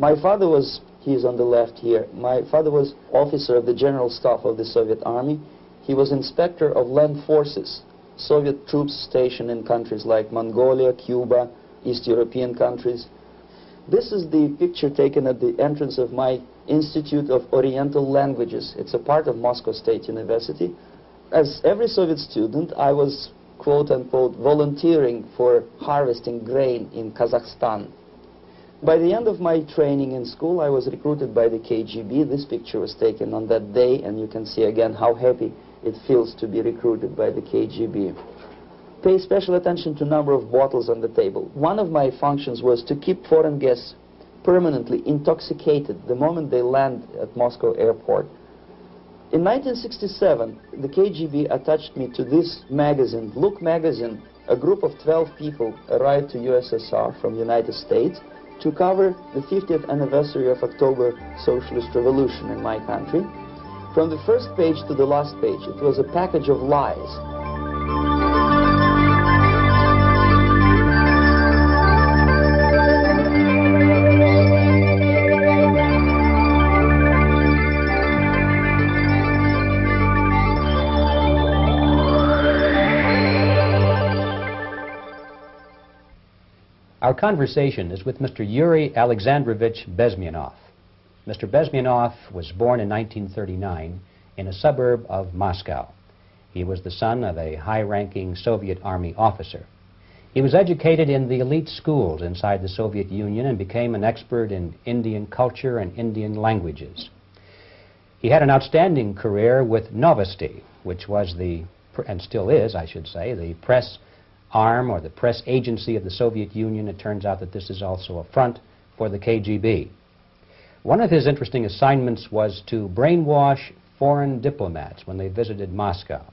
My father was, he's on the left here, my father was officer of the General Staff of the Soviet Army. He was inspector of land forces, Soviet troops stationed in countries like Mongolia, Cuba, East European countries. This is the picture taken at the entrance of my Institute of Oriental Languages. It's a part of Moscow State University. As every Soviet student, I was, quote-unquote, volunteering for harvesting grain in Kazakhstan. By the end of my training in school, I was recruited by the KGB. This picture was taken on that day, and you can see again how happy it feels to be recruited by the KGB. Pay special attention to number of bottles on the table. One of my functions was to keep foreign guests permanently intoxicated the moment they land at Moscow airport. In 1967, the KGB attached me to this magazine, Look magazine. A group of 12 people arrived to USSR from United States to cover the 50th anniversary of October Socialist Revolution in my country. From the first page to the last page, it was a package of lies. Our conversation is with Mr. Yuri Alexandrovich Bezmenov. Mr. Bezmenov was born in 1939 in a suburb of Moscow. He was the son of a high-ranking Soviet Army officer. He was educated in the elite schools inside the Soviet Union and became an expert in Indian culture and Indian languages. He had an outstanding career with Novosti, which was the, and still is, I should say, the press arm or the press agency of the Soviet Union. It turns out that this is also a front for the KGB. One of his interesting assignments was to brainwash foreign diplomats when they visited Moscow.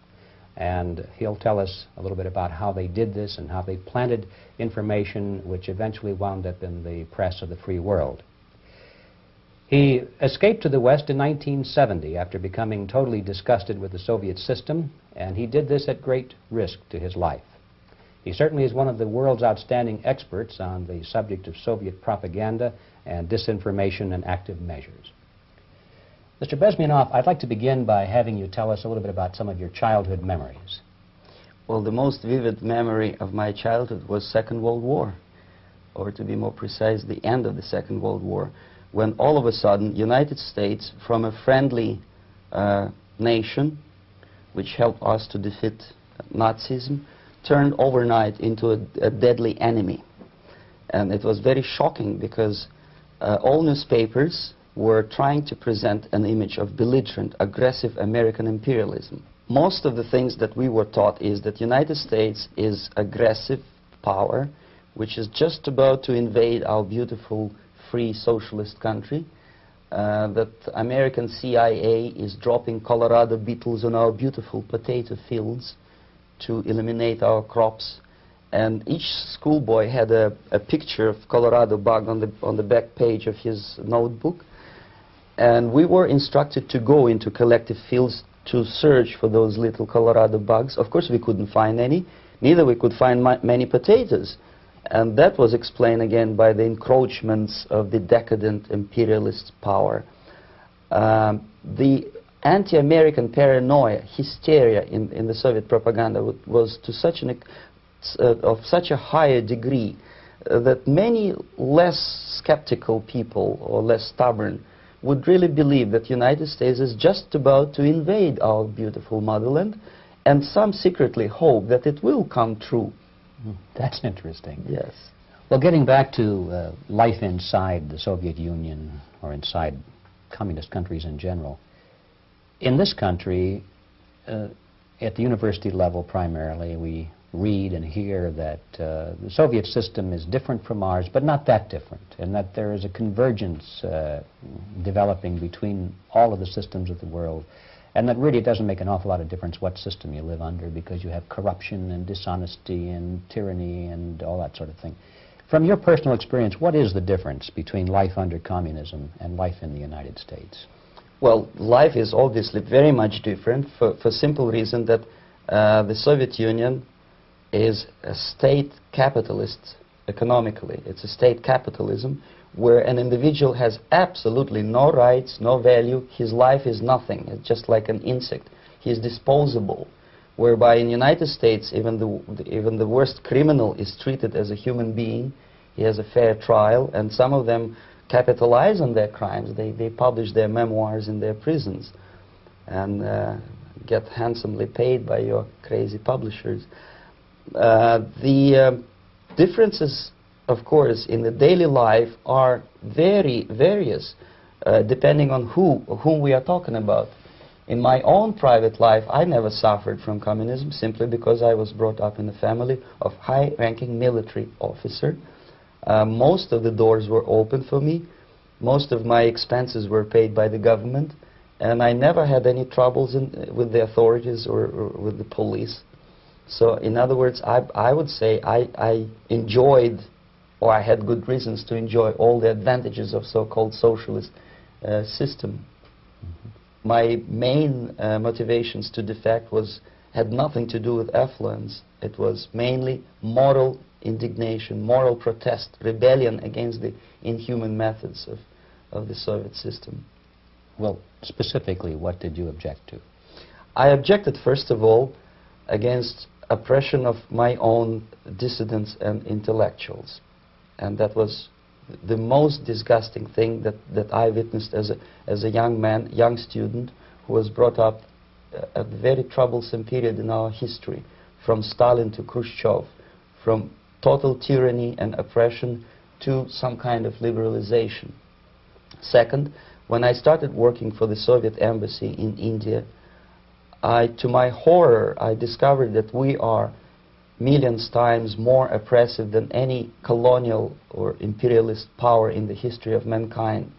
And he'll tell us a little bit about how they did this and how they planted information which eventually wound up in the press of the free world. He escaped to the West in 1970 after becoming totally disgusted with the Soviet system, and he did this at great risk to his life. He certainly is one of the world's outstanding experts on the subject of Soviet propaganda and disinformation and active measures. Mr. Bezmenov, I'd like to begin by having you tell us a little bit about some of your childhood memories. Well, the most vivid memory of my childhood was Second World War, or to be more precise, the end of the Second World War, when all of a sudden United States, from a friendly nation, which helped us to defeat Nazism, turned overnight into a deadly enemy. And it was very shocking because all newspapers were trying to present an image of belligerent, aggressive American imperialism. Most of the things that we were taught is that United States is aggressive power, which is just about to invade our beautiful, free, socialist country, that American CIA is dropping Colorado beetles on our beautiful potato fields to eliminate our crops, and each schoolboy had a picture of Colorado bug on the back page of his notebook, and we were instructed to go into collective fields to search for those little Colorado bugs. Of course we couldn't find any, neither we could find many potatoes, and that was explained again by the encroachments of the decadent imperialist power. The anti-American paranoia, hysteria in the Soviet propaganda was to such of such a higher degree that many less skeptical people or less stubborn would really believe that the United States is just about to invade our beautiful motherland, and some secretly hope that it will come true. That's interesting. Yes. Well, getting back to life inside the Soviet Union or inside communist countries in general, in this country, at the university level primarily, we read and hear that the Soviet system is different from ours, but not that different, and that there is a convergence developing between all of the systems of the world, and that really it doesn't make an awful lot of difference what system you live under, because you have corruption and dishonesty and tyranny and all that sort of thing. From your personal experience, what is the difference between life under communism and life in the United States? Well, life is obviously very much different for simple reason that the Soviet Union is a state capitalist economically. It's a state capitalism where an individual has absolutely no rights, no value. His life is nothing. It's just like an insect. He is disposable. Whereby in the United States, even the worst criminal is treated as a human being. He has a fair trial, and some of them capitalize on their crimes. They publish their memoirs in their prisons and get handsomely paid by your crazy publishers. The differences, of course, in the daily life are very various, depending on whom we are talking about. In my own private life, I never suffered from communism simply because I was brought up in a family of high-ranking military officer. Most of the doors were open for me. Most of my expenses were paid by the government, and I never had any troubles with the authorities or with the police. So, in other words, I would say I enjoyed, or I had good reasons to enjoy, all the advantages of so-called socialist system. Mm-hmm. My main motivations to defect had nothing to do with affluence. It was mainly moral indignation, moral protest, rebellion against the inhuman methods of the Soviet system. Well, specifically, what did you object to? I objected, first of all, against oppression of my own dissidents and intellectuals. And that was the most disgusting thing that I witnessed as a young man, young student, who was brought up at a very troublesome period in our history, from Stalin to Khrushchev, from total tyranny and oppression to some kind of liberalization. Second, when I started working for the Soviet embassy in India, to my horror, I discovered that we are millions times more oppressive than any colonial or imperialist power in the history of mankind.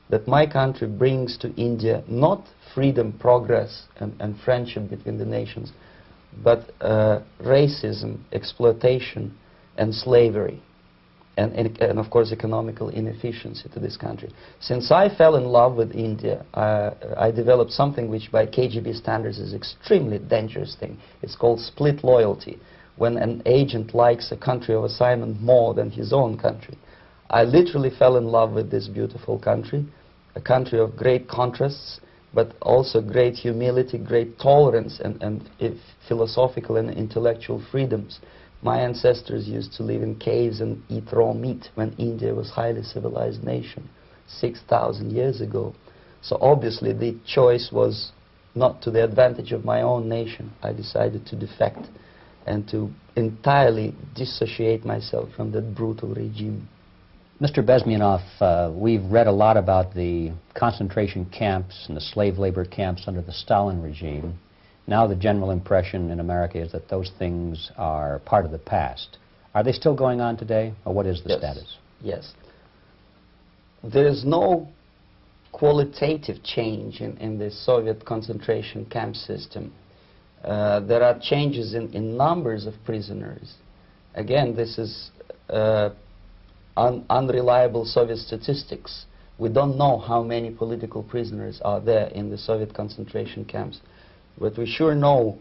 That my country brings to India not freedom, progress, and friendship between the nations, but racism, exploitation, and slavery, and of course economical inefficiency to this country. Since I fell in love with India, I developed something which by KGB standards is extremely dangerous thing. It's called split loyalty, when an agent likes a country of assignment more than his own country. I literally fell in love with this beautiful country, a country of great contrasts, but also great humility, great tolerance, and philosophical and intellectual freedoms. My ancestors used to live in caves and eat raw meat when India was a highly civilized nation 6,000 years ago. So obviously the choice was not to the advantage of my own nation. I decided to defect and to entirely dissociate myself from that brutal regime. Mr. Bezmenov, we've read a lot about the concentration camps and the slave labor camps under the Stalin regime. Now the general impression in America is that those things are part of the past. Are they still going on today, or what is the status? Yes. There is no qualitative change in the Soviet concentration camp system. There are changes in numbers of prisoners. Again, this is unreliable Soviet statistics. We don't know how many political prisoners are there in the Soviet concentration camps. But we sure know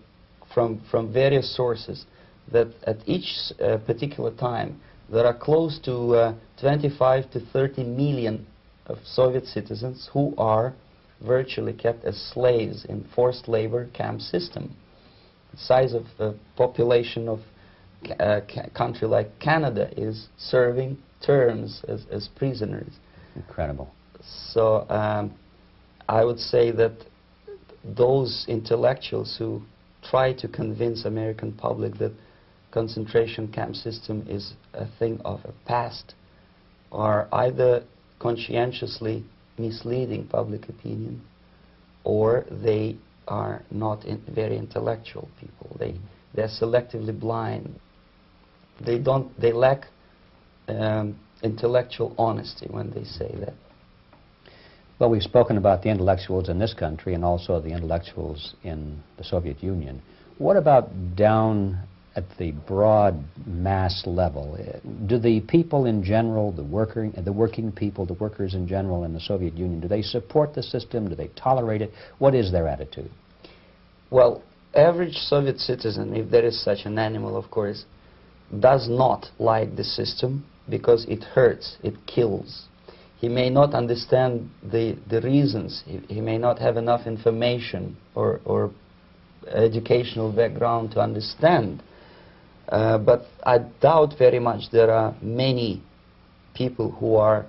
from various sources that at each particular time there are close to 25 to 30 million of Soviet citizens who are virtually kept as slaves in forced labor camp system. The size of the population of a country like Canada is serving terms as prisoners. Incredible. So I would say that those intellectuals who try to convince American public that concentration camp system is a thing of a past are either conscientiously misleading public opinion, or they are not very intellectual people. They're selectively blind. They lack intellectual honesty when they say that. Well, we've spoken about the intellectuals in this country and also the intellectuals in the Soviet Union. What about down at the broad mass level? Do the people in general, the working people, the workers in general in the Soviet Union, do they support the system? Do they tolerate it? What is their attitude? Well, average Soviet citizen, if there is such an animal, of course, does not like the system because it hurts, it kills. He may not understand the reasons. He may not have enough information or educational background to understand. But I doubt very much there are many people who are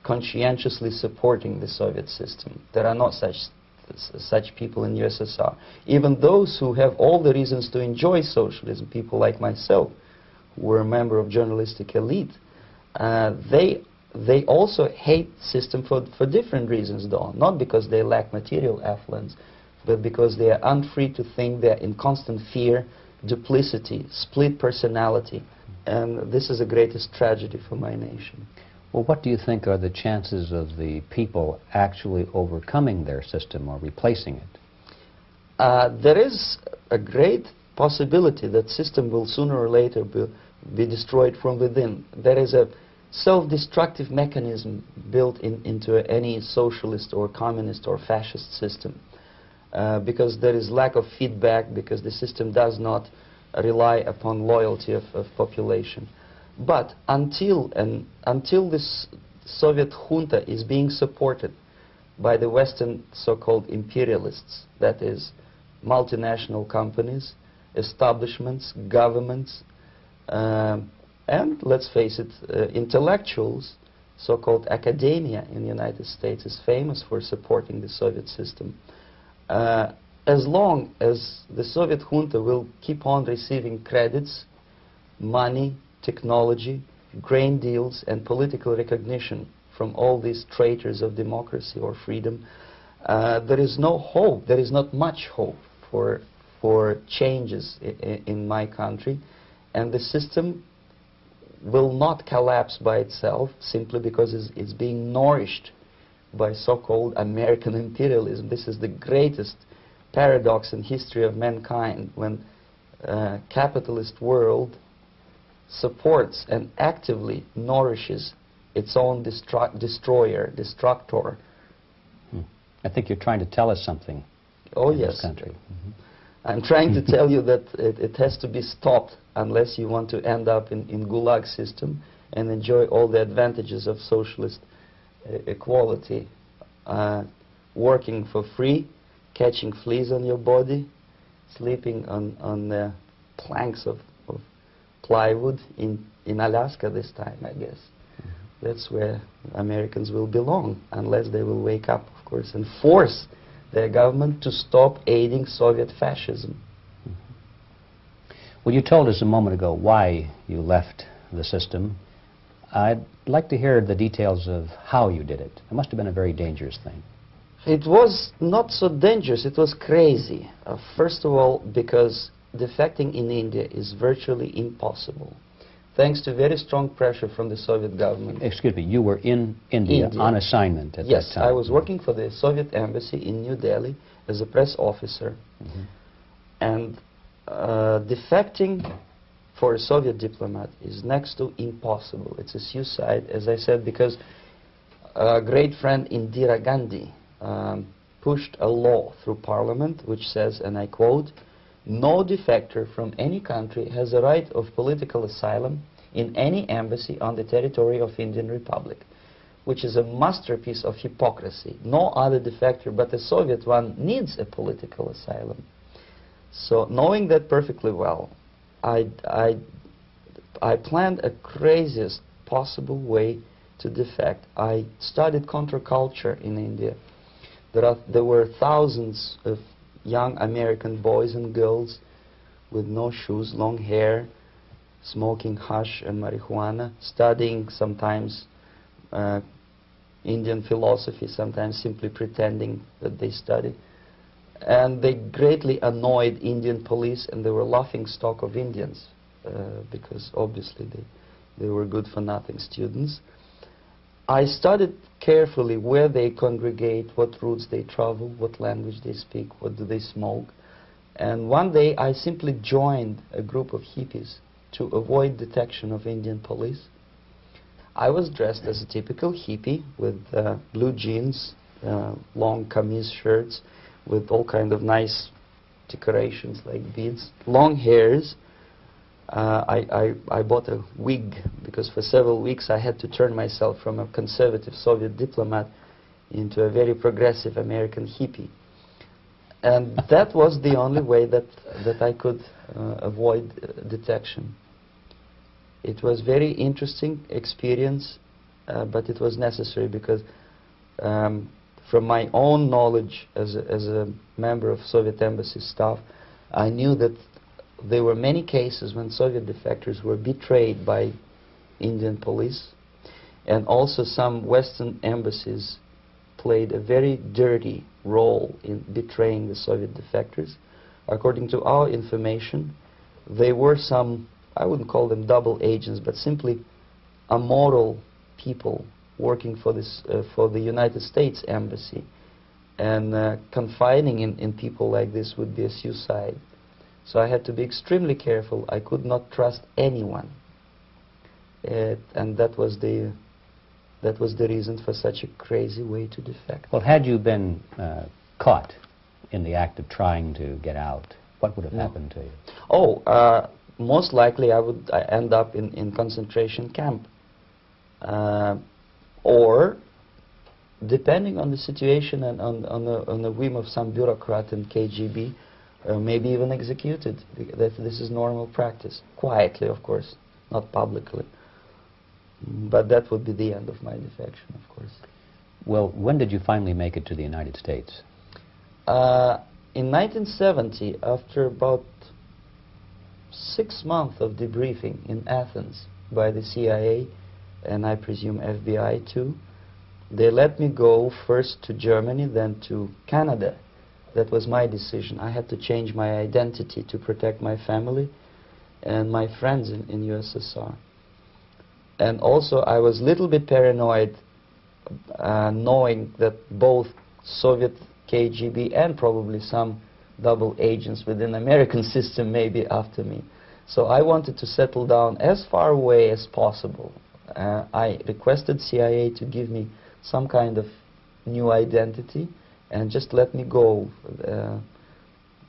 conscientiously supporting the Soviet system. There are not such people in USSR. Even those who have all the reasons to enjoy socialism, people like myself, who were a member of journalistic elite, they also hate system for different reasons, though. Not because they lack material affluence, but because they are unfree to think, they're in constant fear, duplicity, split personality. And this is the greatest tragedy for my nation. Well, what do you think are the chances of the people actually overcoming their system or replacing it? There is a great possibility that system will sooner or later be destroyed from within. There is a self-destructive mechanism built into any socialist or communist or fascist system, because there is lack of feedback, because the system does not rely upon loyalty of population. But until this Soviet junta is being supported by the Western so-called imperialists, that is, multinational companies, establishments, governments, and, let's face it, intellectuals, so-called academia in the United States is famous for supporting the Soviet system. As long as the Soviet junta will keep on receiving credits, money, technology, grain deals, and political recognition from all these traitors of democracy or freedom, there is no hope, there is not much hope for changes in my country, and the system will not collapse by itself simply because it's being nourished by so-called American imperialism. This is the greatest paradox in history of mankind, when capitalist world supports and actively nourishes its own destroyer, destructor. I think you're trying to tell us something. Oh, in yes. This country. I'm trying to tell you that it has to be stopped unless you want to end up in Gulag system and enjoy all the advantages of socialist equality. Working for free, catching fleas on your body, sleeping on the planks of plywood in Alaska this time, I guess. That's where Americans will belong, unless they will wake up, of course, and force their government to stop aiding Soviet fascism. Well, you told us a moment ago why you left the system. I'd like to hear the details of how you did it. It must have been a very dangerous thing. It was not so dangerous, it was crazy. First of all, because defecting in India is virtually impossible, thanks to very strong pressure from the Soviet government. Excuse me, you were in India on assignment at that time? Yes, I was working for the Soviet embassy in New Delhi as a press officer. And defecting for a Soviet diplomat is next to impossible. It's a suicide, as I said, because a great friend Indira Gandhi pushed a law through parliament which says, and I quote, "No defector from any country has a right of political asylum in any embassy on the territory of Indian Republic," which is a masterpiece of hypocrisy. No other defector but the Soviet one needs a political asylum. So knowing that perfectly well, I planned a craziest possible way to defect. I studied counterculture in India. There were thousands of young American boys and girls with no shoes, long hair, smoking hash and marijuana, studying sometimes Indian philosophy, sometimes simply pretending that they study. And they greatly annoyed Indian police, and they were laughing stock of Indians because obviously they were good-for-nothing students. I studied carefully where they congregate, what routes they travel, what language they speak, what do they smoke. And one day I simply joined a group of hippies to avoid detection of Indian police. I was dressed as a typical hippie with blue jeans, long camise shirts with all kind of nice decorations like beads, long hairs, I bought a wig because for several weeks I had to turn myself from a conservative Soviet diplomat into a very progressive American hippie. And that was the only way that I could avoid detection. It was very interesting experience, but it was necessary because from my own knowledge as a member of Soviet embassy staff, I knew that there were many cases when Soviet defectors were betrayed by Indian police, and also some Western embassies played a very dirty role in betraying the Soviet defectors. According to our information, they were some, I wouldn't call them double agents, but simply amoral people working for this for the United States embassy, and confiding in people like this would be a suicide. So I had to be extremely careful. I could not trust anyone, and that was the reason for such a crazy way to defect. Well, had you been caught in the act of trying to get out, what would have happened to you? Oh, most likely I would end up in concentration camp, or depending on the situation and on the whim of some bureaucrat in KGB, maybe even executed. This is normal practice, quietly, of course, not publicly. But that would be the end of my defection, of course. Well, when did you finally make it to the United States? In 1970, after about 6 months of debriefing in Athens by the CIA, and I presume FBI too, they let me go first to Germany, then to Canada. That was my decision. I had to change my identity to protect my family and my friends in USSR. And also I was a little bit paranoid, knowing that both Soviet KGB and probably some double agents within American system may be after me. So I wanted to settle down as far away as possible. I requested CIA to give me some kind of new identity and just let me go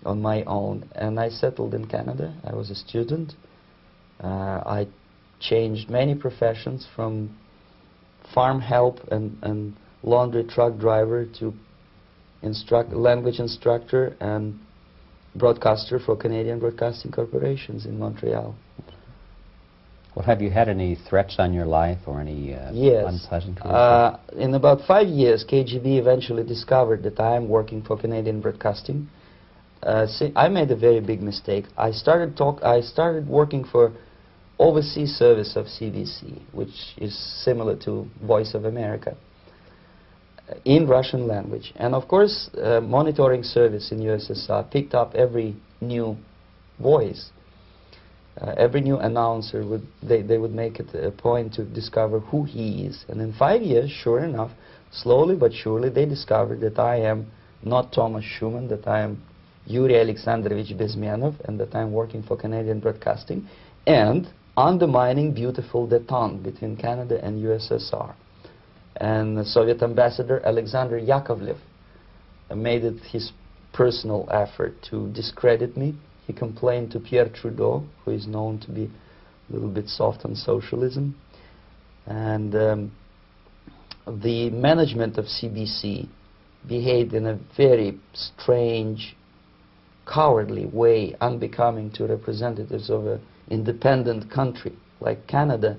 on my own. And I settled in Canada. I was a student. I changed many professions, from farm help and laundry truck driver to language instructor and broadcaster for Canadian Broadcasting Corporations in Montreal. Well, have you had any threats on your life or any yes. unpleasant In about 5 years, KGB eventually discovered that I am working for Canadian Broadcasting. I made a very big mistake. I started working for overseas service of CBC, which is similar to Voice of America, in Russian language. And of course, monitoring service in USSR picked up every new voice. Every new announcer they would make it a point to discover who he is. And in 5 years, sure enough, slowly but surely, they discovered that I am not Thomas Schumann, that I am Yuri Alexandrovich Bezmenov, and that I am working for Canadian Broadcasting, and undermining beautiful détente between Canada and USSR. And the Soviet ambassador Alexander Yakovlev made it his personal effort to discredit me. He complained to Pierre Trudeau, who is known to be a little bit soft on socialism. And the management of CBC behaved in a very strange, cowardly way, unbecoming to representatives of an independent country like Canada.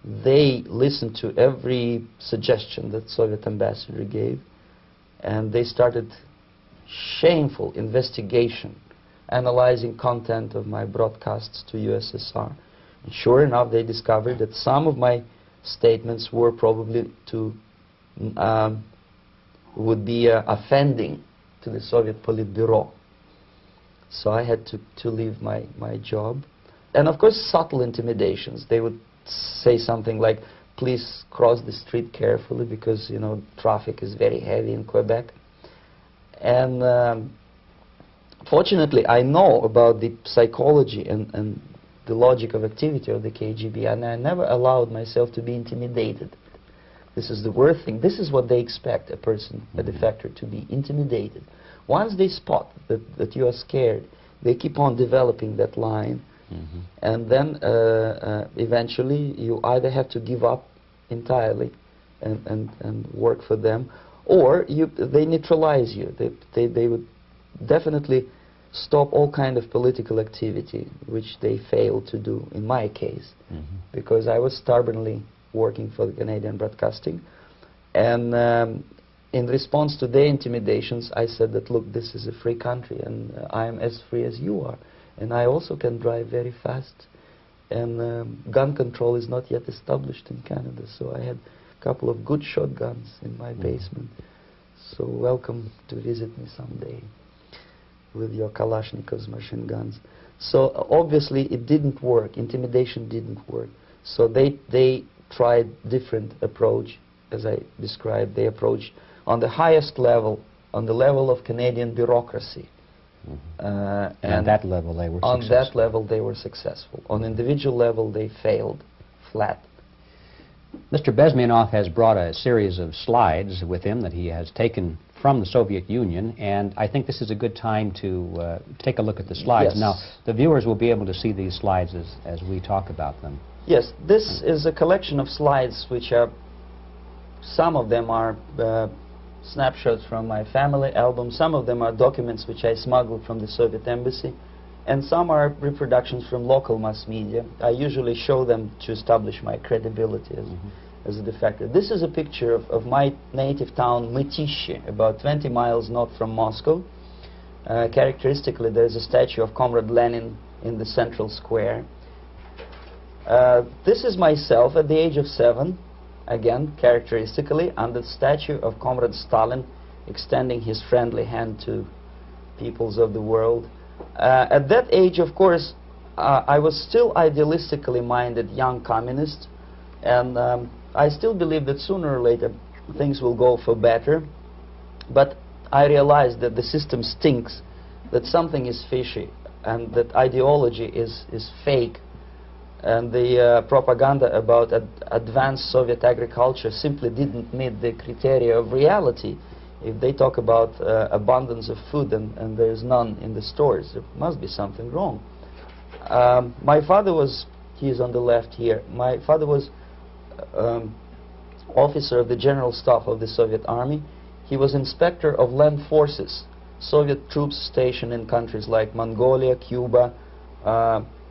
They listened to every suggestion that Soviet ambassador gave, and they started shameful investigation, analyzing content of my broadcasts to USSR. And sure enough, they discovered that some of my statements were probably would be offending to the Soviet Politburo. So I had to leave my job. And of course, subtle intimidations. They would say something like, please cross the street carefully because, you know, traffic is very heavy in Quebec. And fortunately, I know about the psychology and the logic of activity of the KGB, and I never allowed myself to be intimidated. This is the worst thing. This is what they expect a person, a defector, to be intimidated. Once they spot that you are scared, they keep on developing that line And then eventually you either have to give up entirely and work for them, or they neutralize you. They would definitely stop all kind of political activity, which they failed to do in my case, because I was stubbornly working for the Canadian Broadcasting. And in response to their intimidations, I said that, look, this is a free country, and I am as free as you are. And I also can drive very fast. And gun control is not yet established in Canada, so I had a couple of good shotguns in my basement. So welcome to visit me someday with your Kalashnikovs machine guns. So obviously it didn't work. Intimidation didn't work. So they tried different approach, as I described. They approached on the highest level, on the level of Canadian bureaucracy. And at that level they were successful. On that level they were successful. On individual level they failed flat. Mr. Bezmenov has brought a series of slides with him that he has taken from the Soviet Union, and I think this is a good time to take a look at the slides. Yes. Now, the viewers will be able to see these slides as we talk about them. Yes, this is a collection of slides which are, some of them are snapshots from my family album, some of them are documents which I smuggled from the Soviet embassy, and some are reproductions from local mass media. I usually show them to establish my credibility as a defector. This is a picture of my native town, Mytishi, about 20 miles north from Moscow. Characteristically, there is a statue of Comrade Lenin in the central square. This is myself at the age of 7. Again, characteristically, under the statue of Comrade Stalin, extending his friendly hand to peoples of the world. At that age, of course, I was still idealistically minded young communist, and I still believe that sooner or later things will go for better. But I realized that the system stinks, that something is fishy, and that ideology is fake. And the propaganda about advanced Soviet agriculture simply didn't meet the criteria of reality. If they talk about abundance of food and there is none in the stores, there must be something wrong. My father was, he is on the left here, my father was officer of the General Staff of the Soviet Army. He was inspector of land forces, Soviet troops stationed in countries like Mongolia, Cuba,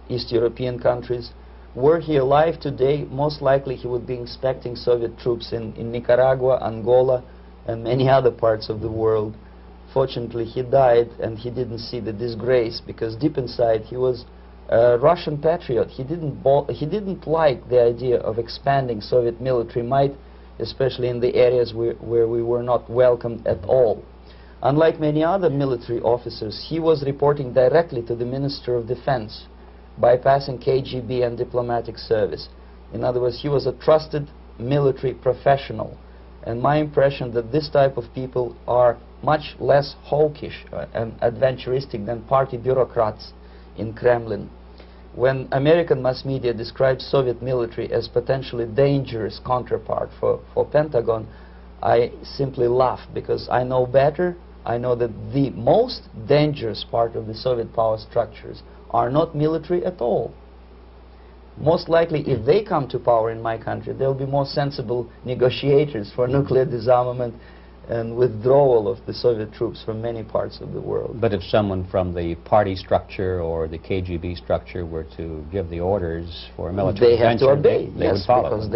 East European countries. Were he alive today, most likely he would be inspecting Soviet troops in Nicaragua, Angola, and many other parts of the world. Fortunately, he died and he didn't see the disgrace, because deep inside he was a Russian patriot. He didn't like the idea of expanding Soviet military might, especially in the areas where we were not welcomed at all. Unlike many other military officers, he was reporting directly to the Minister of Defense, bypassing KGB and diplomatic service. In other words, he was a trusted military professional. And my impression that this type of people are much less hawkish and adventuristic than party bureaucrats in Kremlin. When American mass media described Soviet military as potentially dangerous counterpart for Pentagon, I simply laughed, because I know better. I know that the most dangerous part of the Soviet power structures are not military at all. Most likely, if they come to power in my country, they'll be more sensible negotiators for nuclear disarmament and withdrawal of the Soviet troops from many parts of the world. But if someone from the party structure or the KGB structure were to give the orders for a military they have to obey, they would follow. Because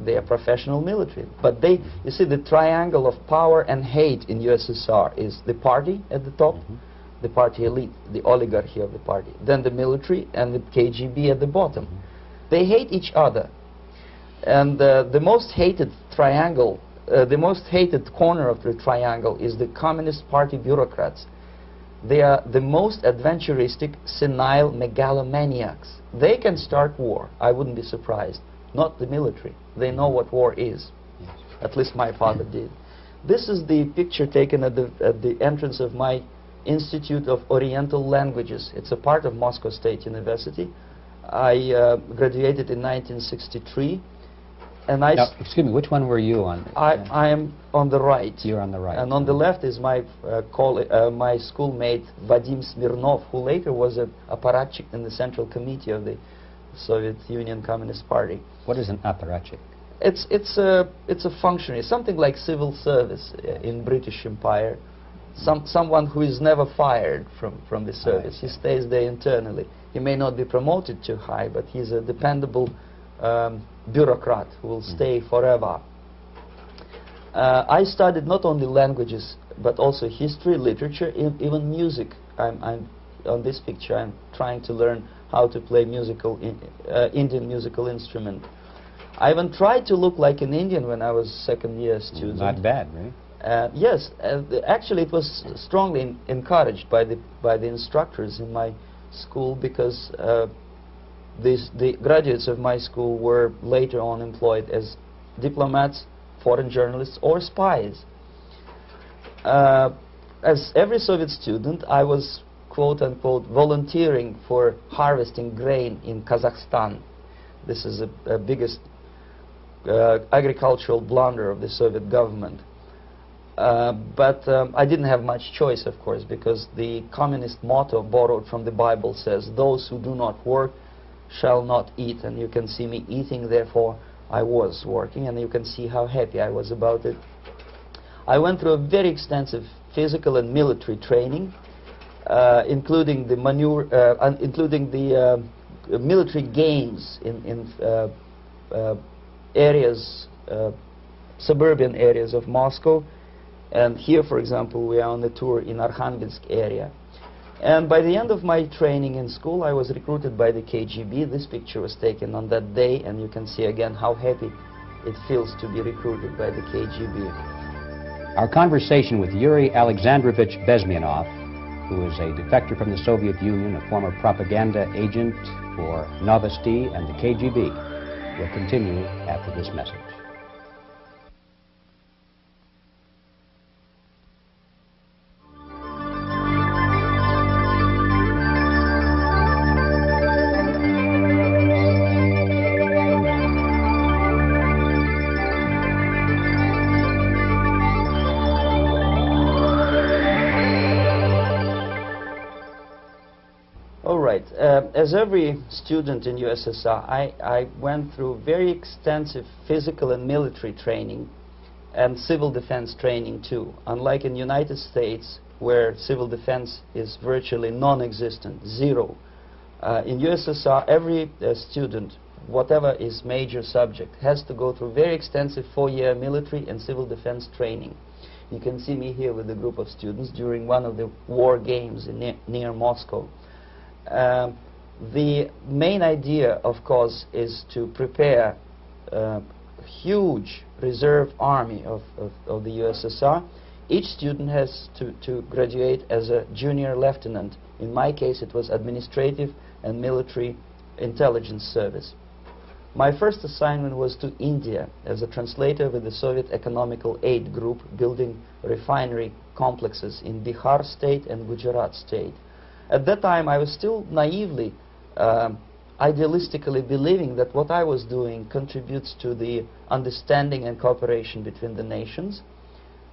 they are professional military. But they, you see, the triangle of power and hate in USSR is the party at the top, the party elite, the oligarchy of the party, then the military, and the KGB at the bottom. They hate each other. And the most hated triangle, the most hated corner of the triangle is the Communist Party bureaucrats. They are the most adventuristic, senile megalomaniacs. They can start war, I wouldn't be surprised. Not the military. They know what war is. Yes. At least my father did. This is the picture taken at the entrance of my Institute of Oriental Languages. It's a part of Moscow State University. I graduated in 1963. And I, Now, excuse me, which one were you on? I am on the right. You're on the right. And on the left is my my schoolmate Vadim Smirnov, who later was an apparatchik in the Central Committee of the Soviet Union Communist Party. What is an apparatchik? It's a functionary, something like civil service in British Empire. Someone who is never fired from the service. He stays there internally. He may not be promoted too high, but he's a dependable bureaucrat who will stay forever. I studied not only languages, but also history, literature, even music. I'm on this picture. I'm trying to learn how to play Indian musical instrument. I even tried to look like an Indian when I was second-year student. Not bad, right? Yes, actually it was strongly encouraged by the instructors in my school, because the graduates of my school were later on employed as diplomats, foreign journalists, or spies. As every Soviet student, I was quote-unquote volunteering for harvesting grain in Kazakhstan. This is the biggest agricultural blunder of the Soviet government. But I didn't have much choice, of course, because the communist motto borrowed from the Bible says, "Those who do not work shall not eat." And you can see me eating, therefore I was working, and you can see how happy I was about it. I went through a very extensive physical and military training, including the military games in areas, suburban areas of Moscow. And here, for example, we are on the tour in Arkhangelsk area. And by the end of my training in school, I was recruited by the KGB. This picture was taken on that day, and you can see again how happy it feels to be recruited by the KGB. Our conversation with Yuri Alexandrovich Bezmenov, who is a defector from the Soviet Union, a former propaganda agent for Novosti and the KGB, will continue after this message. As every student in USSR, I went through very extensive physical and military training and civil defense training too. Unlike in the United States, where civil defense is virtually non-existent, zero. In USSR, every student, whatever his major subject, has to go through very extensive 4-year military and civil defense training. You can see me here with a group of students during one of the war games near Moscow. The main idea, of course, is to prepare a huge reserve army of the USSR. Each student has to graduate as a junior lieutenant. In my case, it was administrative and military intelligence service. My first assignment was to India as a translator with the Soviet Economical Aid Group, building refinery complexes in Bihar state and Gujarat state. At that time, I was still naively, idealistically believing that what I was doing contributes to the understanding and cooperation between the nations.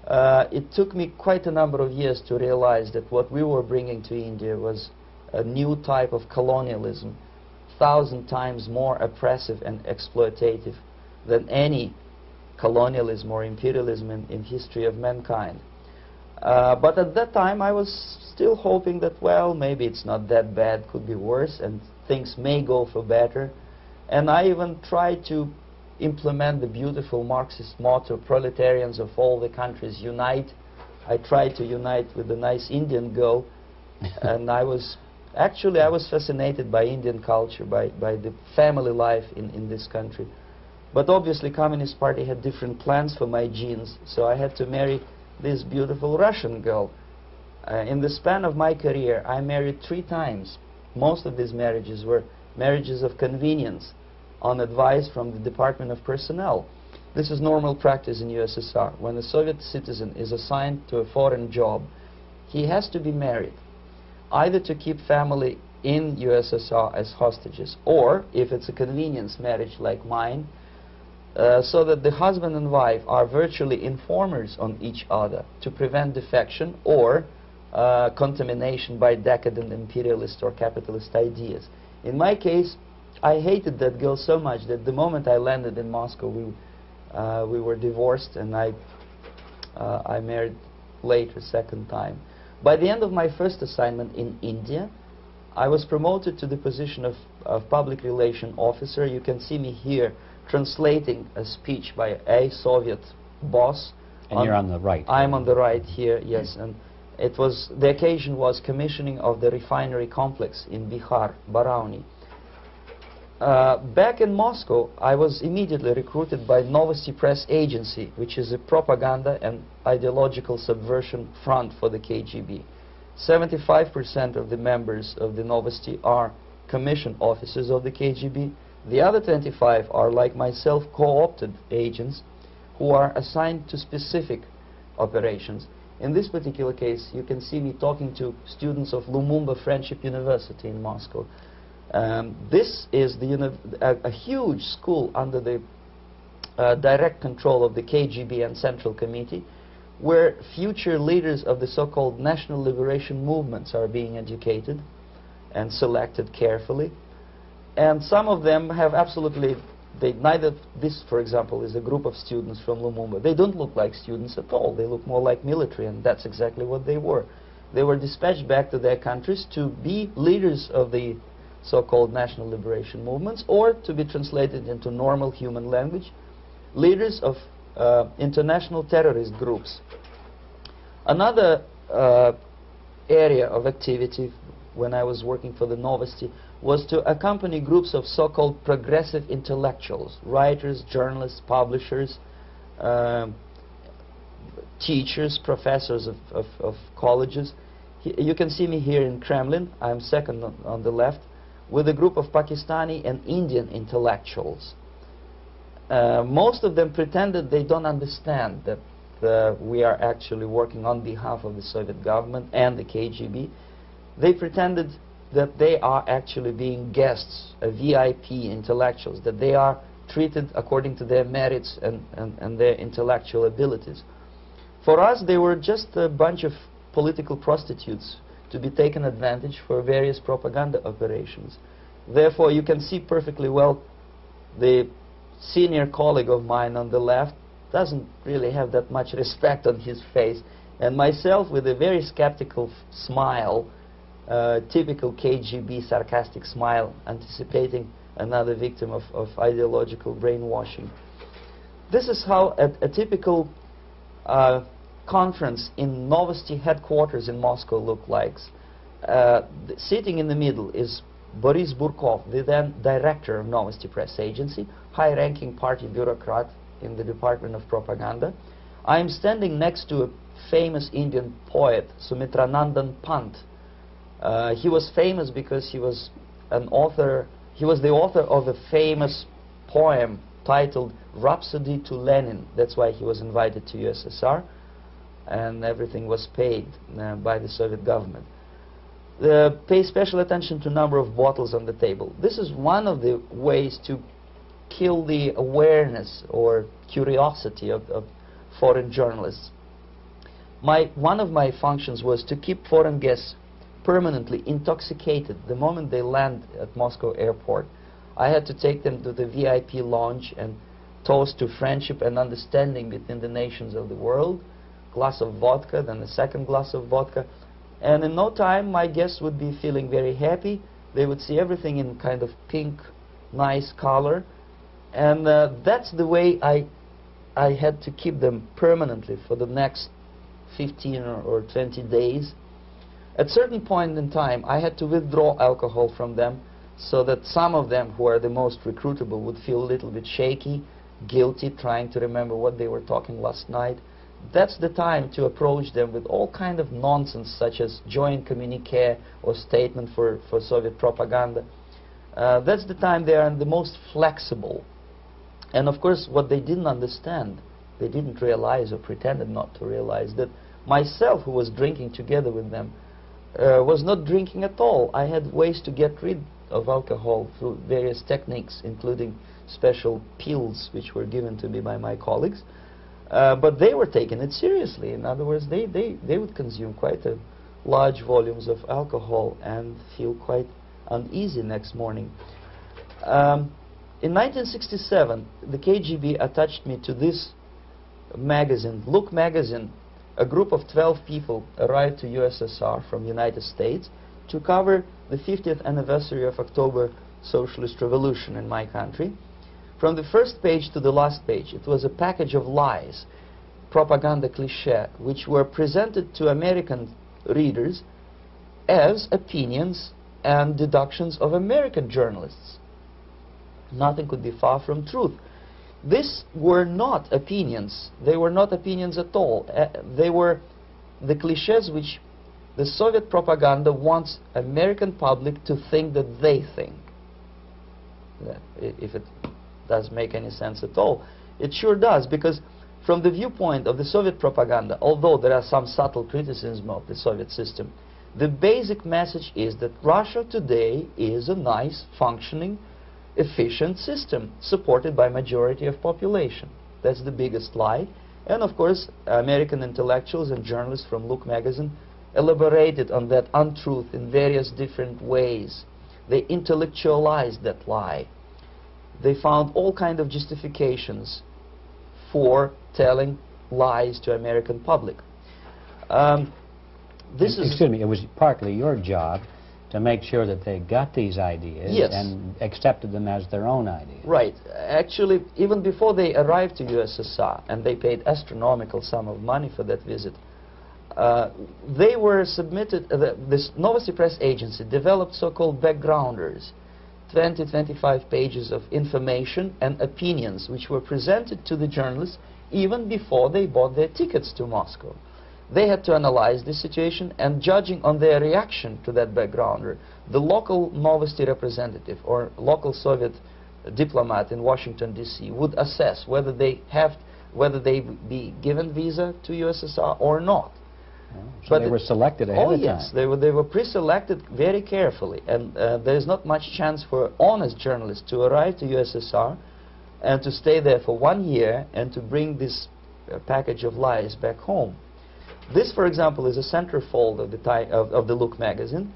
It took me quite a number of years to realize that what we were bringing to India was a new type of colonialism, 1,000 times more oppressive and exploitative than any colonialism or imperialism in history of mankind. But at that time I was still hoping that, well, maybe it's not that bad, could be worse, and things may go for better. And I even tried to implement the beautiful Marxist motto, "Proletarians of all the countries unite." I tried to unite with a nice Indian girl, and I was fascinated by Indian culture, by the family life in this country. But obviously Communist Party had different plans for my genes, so I had to marry this beautiful Russian girl. In the span of my career, I married 3 times. Most of these marriages were marriages of convenience, on advice from the Department of Personnel. This is normal practice in USSR. When a Soviet citizen is assigned to a foreign job, he has to be married, either to keep family in USSR as hostages, or, if it's a convenience marriage like mine, so that the husband and wife are virtually informers on each other to prevent defection or contamination by decadent imperialist or capitalist ideas. In my case, I hated that girl so much that the moment I landed in Moscow, we were divorced, and I married later, second time. By the end of my first assignment in India, I was promoted to the position of public relation officer. You can see me here translating a speech by a Soviet boss. And you're on the right. I'm on the right here, yes. And it was, the occasion was commissioning of the refinery complex in Bihar, Barauni. Back in Moscow, I was immediately recruited by Novosti Press Agency, which is a propaganda and ideological subversion front for the KGB. 75% of the members of the Novosti are commissioned officers of the KGB. The other 25 are, like myself, co-opted agents who are assigned to specific operations. In this particular case, you can see me talking to students of Lumumba Friendship University in Moscow. This is a huge school under the direct control of the KGB and Central Committee, where future leaders of the so-called national liberation movements are being educated and selected carefully. And some of them have absolutely, this, for example, is a group of students from Lumumba. They don't look like students at all. They look more like military, and that's exactly what they were. They were dispatched back to their countries to be leaders of the so-called national liberation movements, or to be translated into normal human language, leaders of international terrorist groups. Another area of activity when I was working for the Novosti was to accompany groups of so-called progressive intellectuals, writers, journalists, publishers, teachers, professors of colleges. You can see me here in Kremlin. I'm second on the left, with a group of Pakistani and Indian intellectuals. Most of them pretended they don't understand that we are actually working on behalf of the Soviet government and the KGB. They pretended that they are actually being guests, VIP intellectuals, that they are treated according to their merits and their intellectual abilities. For us, they were just a bunch of political prostitutes to be taken advantage for various propaganda operations. Therefore, you can see perfectly well the senior colleague of mine on the left doesn't really have that much respect on his face, and myself with a very skeptical smile, typical KGB sarcastic smile, anticipating another victim of ideological brainwashing. This is how a typical conference in Novosti headquarters in Moscow looked like. Sitting in the middle is Boris Burkov, the then director of Novosti Press Agency, high-ranking party bureaucrat in the Department of Propaganda. I am standing next to a famous Indian poet, Sumitranandan Pant. He was famous because he was an author. He was the author of a famous poem titled Rhapsody to Lenin. That's why he was invited to USSR, and everything was paid by the Soviet government. Pay special attention to number of bottles on the table. This is one of the ways to kill the awareness or curiosity of foreign journalists. One of my functions was to keep foreign guests permanently intoxicated the moment they land at Moscow airport. I had to take them to the VIP lounge and toast to friendship and understanding between the nations of the world. Glass of vodka, then a second glass of vodka. And in no time, my guests would be feeling very happy. They would see everything in kind of pink, nice color. And that's the way I had to keep them permanently for the next 15 or 20 days. At a certain point in time, I had to withdraw alcohol from them so that some of them, who are the most recruitable, would feel a little bit shaky, guilty, trying to remember what they were talking last night. That's the time to approach them with all kind of nonsense, such as joint communique or statement for Soviet propaganda. That's the time they are the most flexible. And of course, what they didn't understand, they didn't realize or pretended not to realize, that myself, who was drinking together with them, was not drinking at all. I had ways to get rid of alcohol through various techniques, including special pills which were given to me by my colleagues. But they were taking it seriously. In other words, they would consume quite large volumes of alcohol and feel quite uneasy next morning. In 1967, the KGB attached me to this magazine, Look magazine. A group of 12 people arrived to USSR from United States to cover the 50th anniversary of October Socialist Revolution in my country. From the first page to the last page, it was a package of lies, propaganda cliché, which were presented to American readers as opinions and deductions of American journalists. Nothing could be far from truth. These were not opinions. They were not opinions at all. They were the clichés which the Soviet propaganda wants American public to think that they think. If it does make any sense at all. It sure does, because from the viewpoint of the Soviet propaganda, although there are some subtle criticisms of the Soviet system, the basic message is that Russia today is a nice, functioning, efficient system supported by majority of population. That's the biggest lie. And of course, American intellectuals and journalists from Look magazine elaborated on that untruth in various different ways. They intellectualized that lie. They found all kinds of justifications for telling lies to American public. Excuse me, it was partly your job to make sure that they got these ideas, yes, and accepted them as their own ideas. Right. Actually, even before they arrived to USSR, and they paid astronomical sum of money for that visit, they were submitted, this Novosti Press Agency developed so-called backgrounders, 20-25 pages of information and opinions which were presented to the journalists even before they bought their tickets to Moscow. They had to analyze the situation, and judging on their reaction to that backgrounder, the local Novosti representative or local Soviet diplomat in Washington, D.C. would assess whether they be given visa to USSR or not. So but they were selected ahead of time. Yes, they were pre-selected very carefully, and there is not much chance for honest journalists to arrive to USSR and to stay there for 1 year and to bring this package of lies back home. This, for example, is a centerfold of the Look magazine.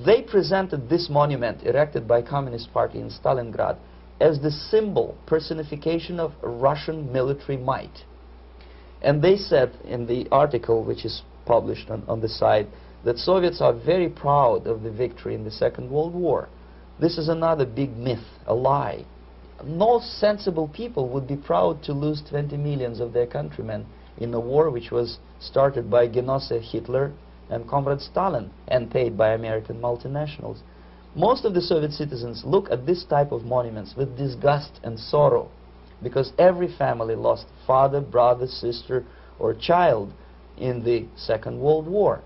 They presented this monument erected by Communist Party in Stalingrad as the symbol, personification of Russian military might. And they said in the article, which is published on the site, that Soviets are very proud of the victory in the Second World War. This is another big myth, a lie. No sensible people would be proud to lose 20 millions of their countrymen in a war which was started by Genosse Hitler and Comrade Stalin and paid by American multinationals. Most of the Soviet citizens look at this type of monuments with disgust and sorrow, because every family lost father, brother, sister, or child in the Second World War.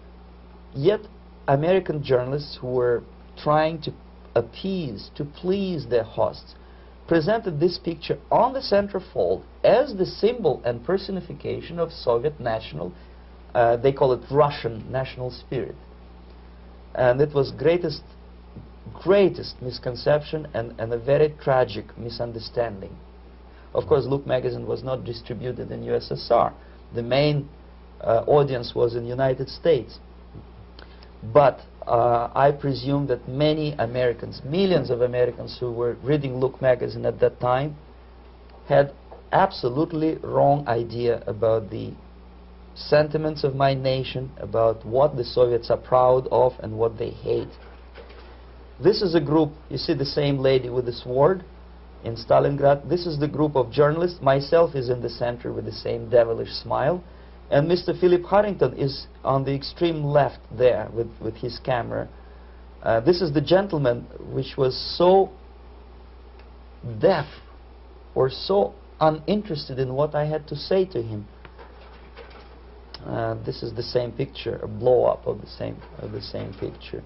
Yet American journalists who were trying to appease, to please their hosts, presented this picture on the centerfold as the symbol and personification of Soviet national, they call it Russian national spirit. And it was greatest misconception and a very tragic misunderstanding. Of course, Look magazine was not distributed in USSR. The main audience was in United States. But I presume that many Americans, millions of Americans who were reading Look magazine at that time, had absolutely wrong idea about the sentiments of my nation, about what the Soviets are proud of and what they hate. This is a group, you see the same lady with the sword in Stalingrad. This is the group of journalists. Myself is in the center with the same devilish smile. And Mr. Philip Harrington is on the extreme left there with his camera. This is the gentleman which was so deaf or so uninterested in what I had to say to him. This is the same picture, a blow-up of the same picture.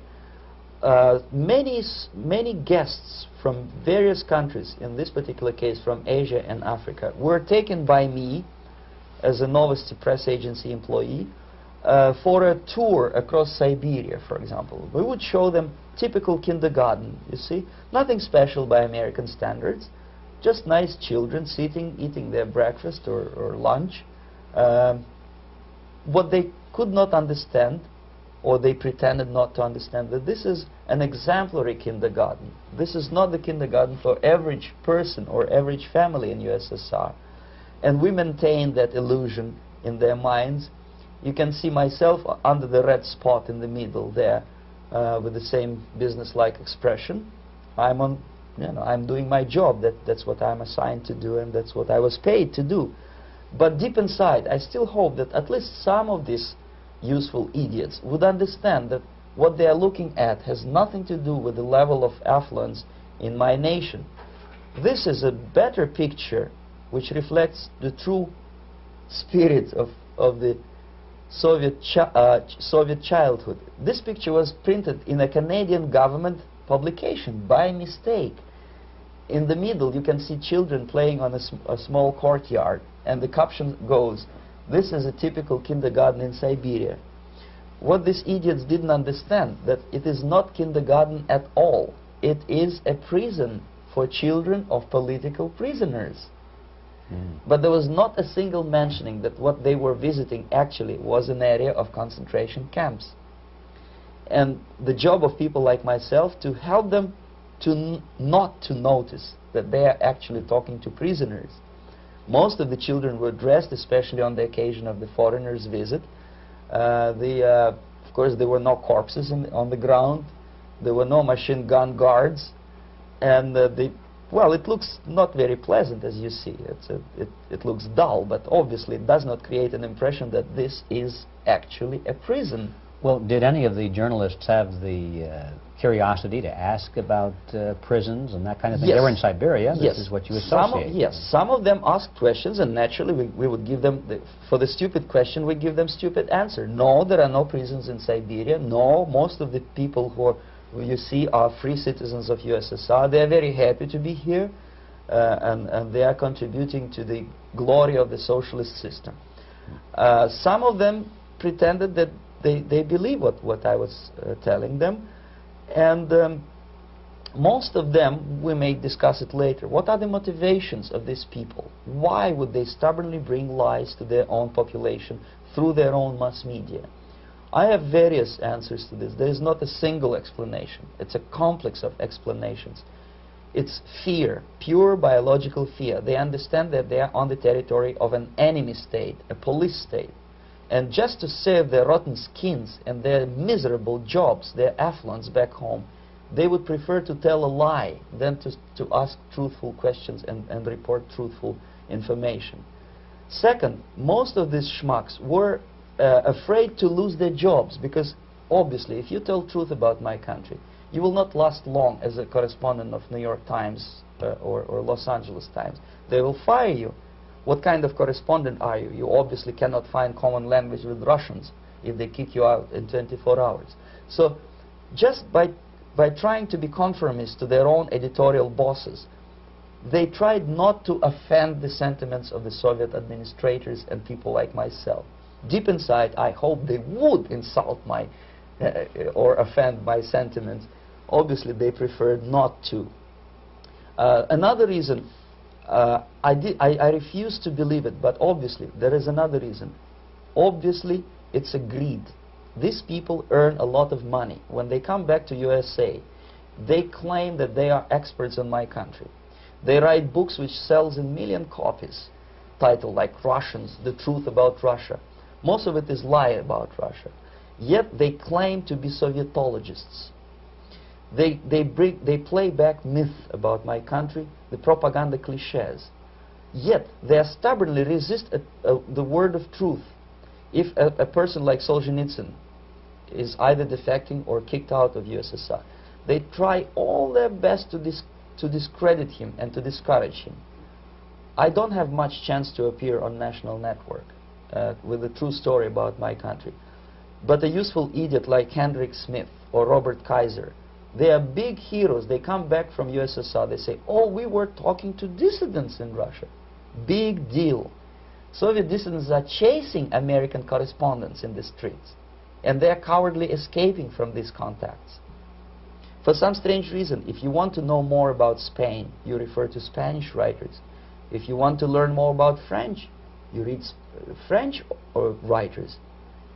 Many guests from various countries, in this particular case from Asia and Africa, were taken by me as a Novosti Press Agency employee for a tour across Siberia, for example. We would show them typical kindergarten, you see, nothing special by American standards, just nice children sitting, eating their breakfast or lunch. What they could not understand, or they pretended not to understand, that this is an exemplary kindergarten. This is not the kindergarten for average person or average family in USSR. And we maintain that illusion in their minds. You can see myself under the red spot in the middle there, with the same business-like expression. I'm doing my job. That's what I'm assigned to do, and that's what I was paid to do. But deep inside, I still hope that at least some of these useful idiots would understand that what they are looking at has nothing to do with the level of affluence in my nation. This is a better picture which reflects the true spirit of the Soviet childhood. This picture was printed in a Canadian government publication by mistake. In the middle you can see children playing on a small courtyard, and the caption goes, "This is a typical kindergarten in Siberia." What these idiots didn't understand, that it is not kindergarten at all. It is a prison for children of political prisoners. But there was not a single mentioning that what they were visiting actually was an area of concentration camps. And the job of people like myself to help them to not to notice that they are actually talking to prisoners. Most of the children were dressed, especially on the occasion of the foreigners' visit. Of course, there were no corpses on the ground. There were no machine gun guards. And well, it looks not very pleasant, as you see. It looks dull, but obviously it does not create an impression that this is actually a prison. Well, did any of the journalists have the curiosity to ask about prisons and that kind of thing? Yes. They were in Siberia. Yes. This is what you associate. Yes, some of them asked questions, and naturally we would give them, for the stupid question, we give them stupid answer. No, there are no prisons in Siberia. No, most of the people who you see are free citizens of USSR. They are very happy to be here, and they are contributing to the glory of the socialist system. Some of them pretended that they believe what I was telling them, and most of them, we may discuss it later. What are the motivations of these people? Why would they stubbornly bring lies to their own population through their own mass media? I have various answers to this. There is not a single explanation. It's a complex of explanations. It's fear, pure biological fear. They understand that they are on the territory of an enemy state, a police state. And just to save their rotten skins and their miserable jobs, their affluence back home, they would prefer to tell a lie than to ask truthful questions and report truthful information. Second, most of these schmucks were afraid to lose their jobs, because obviously if you tell truth about my country, you will not last long as a correspondent of New York Times or Los Angeles Times. They will fire you. What kind of correspondent are you? You obviously cannot find common language with Russians if they kick you out in 24 hours. So just by trying to be conformist to their own editorial bosses, they tried not to offend the sentiments of the Soviet administrators and people like myself. Deep inside, I hope they would insult my or offend my sentiments. Obviously, they preferred not to. Another reason, I refuse to believe it, but obviously there is another reason. Obviously, it's a greed. These people earn a lot of money. When they come back to USA, they claim that they are experts in my country. They write books which sells in million copies, titled like Russians, The Truth About Russia. Most of it is lie about Russia. Yet they claim to be Sovietologists. They play back myth about my country, the propaganda cliches. Yet they stubbornly resist the word of truth. If a person like Solzhenitsyn is either defecting or kicked out of USSR, they try all their best to discredit him and to discourage him. I don't have much chance to appear on national network with a true story about my country. But a useful idiot like Hendrik Smith or Robert Kaiser, they are big heroes. They come back from USSR. They say, oh, we were talking to dissidents in Russia. Big deal. Soviet dissidents are chasing American correspondents in the streets, and they are cowardly escaping from these contacts. For some strange reason, if you want to know more about Spain, you refer to Spanish writers. If you want to learn more about French, you read French writers.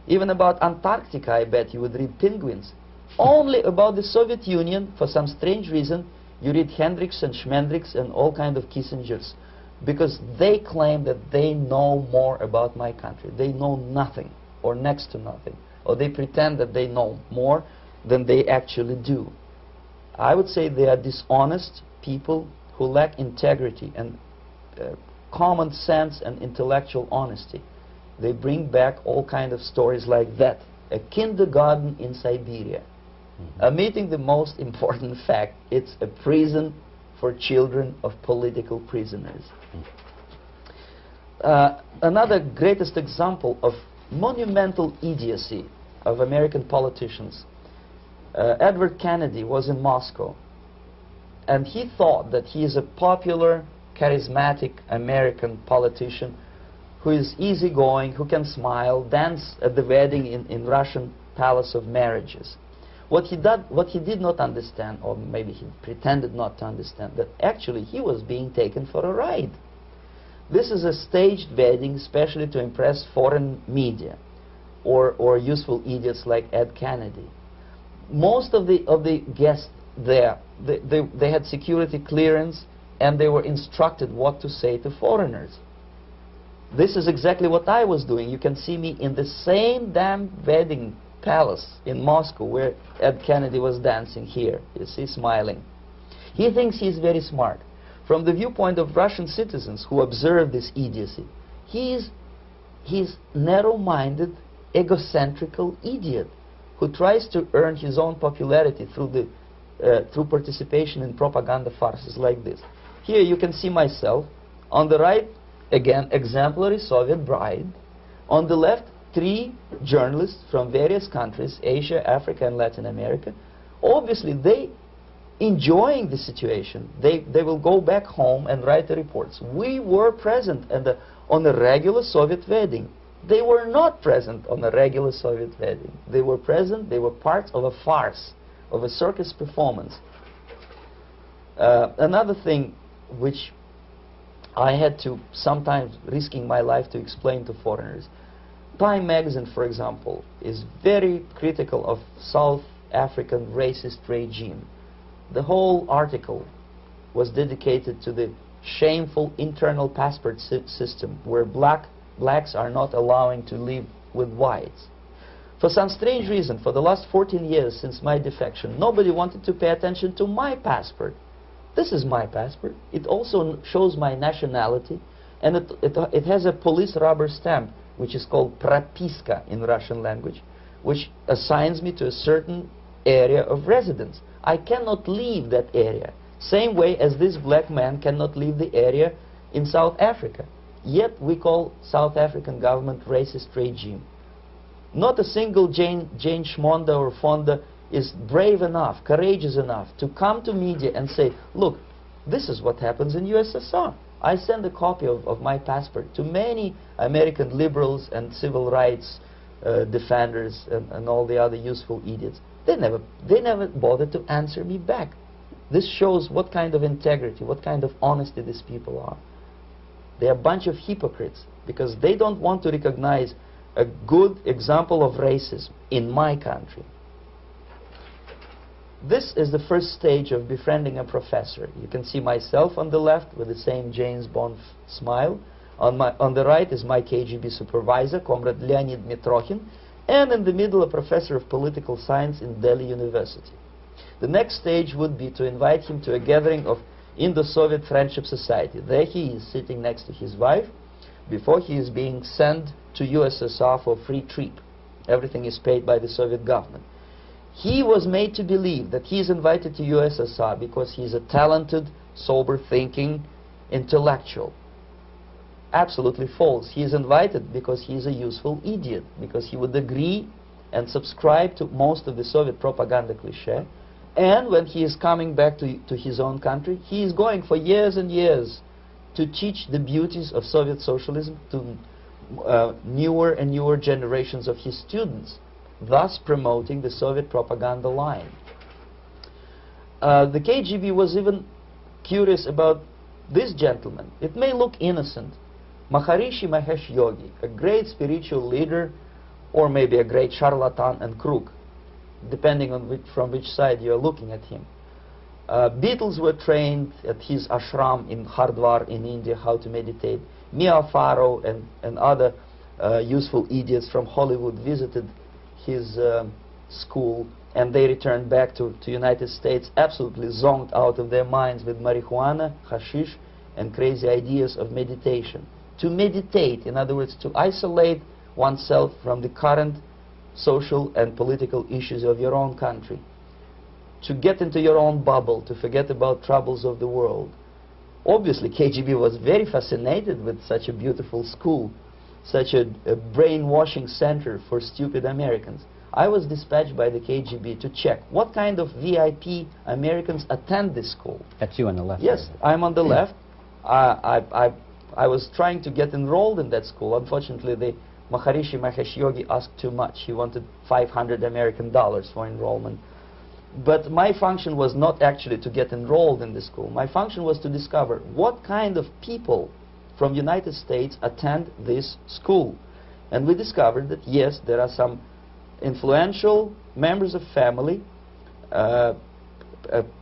Even about Antarctica, I bet you would read Penguins. Only about the Soviet Union, for some strange reason, you read Hendricks and Schmendricks and all kind of Kissingers, because they claim that they know more about my country. They know nothing, or next to nothing, or they pretend that they know more than they actually do. I would say they are dishonest people who lack integrity and common sense and intellectual honesty. They bring back all kind of stories like that. A kindergarten in Siberia. Omitting the most important fact, it's a prison for children of political prisoners. Another greatest example of monumental idiocy of American politicians. Edward Kennedy was in Moscow, and he thought that he is a popular, charismatic American politician who is easygoing, who can smile, dance at the wedding in Russian Palace of Marriages. What he did not understand, or maybe he pretended not to understand, that actually he was being taken for a ride. This is a staged wedding, especially to impress foreign media or useful idiots like Ed Kennedy. Most of the guests there, they had security clearance, and they were instructed what to say to foreigners. This is exactly what I was doing. You can see me in the same damn wedding palace in Moscow where Ed Kennedy was dancing here. You see, smiling. He thinks he's very smart. From the viewpoint of Russian citizens who observe this idiocy, he's narrow-minded, egocentrical idiot who tries to earn his own popularity through participation in propaganda farces like this. Here you can see myself. On the right, again, exemplary Soviet bride. On the left, 3 journalists from various countries, Asia, Africa, and Latin America. Obviously, they enjoying the situation. They will go back home and write the reports. We were present on a regular Soviet wedding. They were not present on a regular Soviet wedding. They were present, they were part of a farce, of a circus performance. Another thing which I had to, sometimes risking my life, to explain to foreigners. Time magazine, for example, is very critical of South African racist regime. The whole article was dedicated to the shameful internal passport system where blacks are not allowing to live with whites. For some strange reason, for the last 14 years since my defection, nobody wanted to pay attention to my passport. This is my passport. It also shows my nationality, and it has a police rubber stamp, which is called propiska in Russian language, which assigns me to a certain area of residence. I cannot leave that area, same way as this black man cannot leave the area in South Africa. Yet we call South African government racist regime. Not a single Jane Schmonda or Fonda is brave enough, courageous enough to come to media and say, look, this is what happens in USSR. I send a copy of my passport to many American liberals and civil rights defenders and all the other useful idiots. They never bothered to answer me back. This shows what kind of integrity, what kind of honesty these people are. They're a bunch of hypocrites because they don't want to recognize a good example of racism in my country. This is the first stage of befriending a professor. You can see myself on the left with the same James Bond smile. On the right is my KGB supervisor, Comrade Leonid Mitrokhin, and in the middle a professor of political science in Delhi University. The next stage would be to invite him to a gathering of Indo-Soviet Friendship Society. There he is sitting next to his wife before he is being sent to USSR for free trip. Everything is paid by the Soviet government. He was made to believe that he is invited to USSR because he is a talented, sober-thinking intellectual. Absolutely false. He is invited because he is a useful idiot, because he would agree and subscribe to most of the Soviet propaganda cliché. And when he is coming back to his own country, he is going for years and years to teach the beauties of Soviet socialism to newer and newer generations of his students, thus promoting the Soviet propaganda line. The KGB was even curious about this gentleman. It may look innocent. Maharishi Mahesh Yogi, a great spiritual leader, or maybe a great charlatan and crook, depending on from which side you are looking at him. Beatles were trained at his ashram in Hardwar in India how to meditate. Mia Farrow and other useful idiots from Hollywood visited his school, and they returned back to United States absolutely zonked out of their minds with marijuana, hashish, and crazy ideas of meditation. To meditate, in other words, to isolate oneself from the current social and political issues of your own country. To get into your own bubble, to forget about troubles of the world. Obviously, KGB was very fascinated with such a beautiful school, such a brainwashing center for stupid Americans. I was dispatched by the KGB to check what kind of VIP Americans attend this school. That's you on the left. Yes, I'm on the left. I was trying to get enrolled in that school. Unfortunately, the Maharishi Mahesh Yogi asked too much. He wanted $500 American for enrollment. But my function was not actually to get enrolled in the school. My function was to discover what kind of people from United States attend this school. And we discovered that, yes, there are some influential members of family,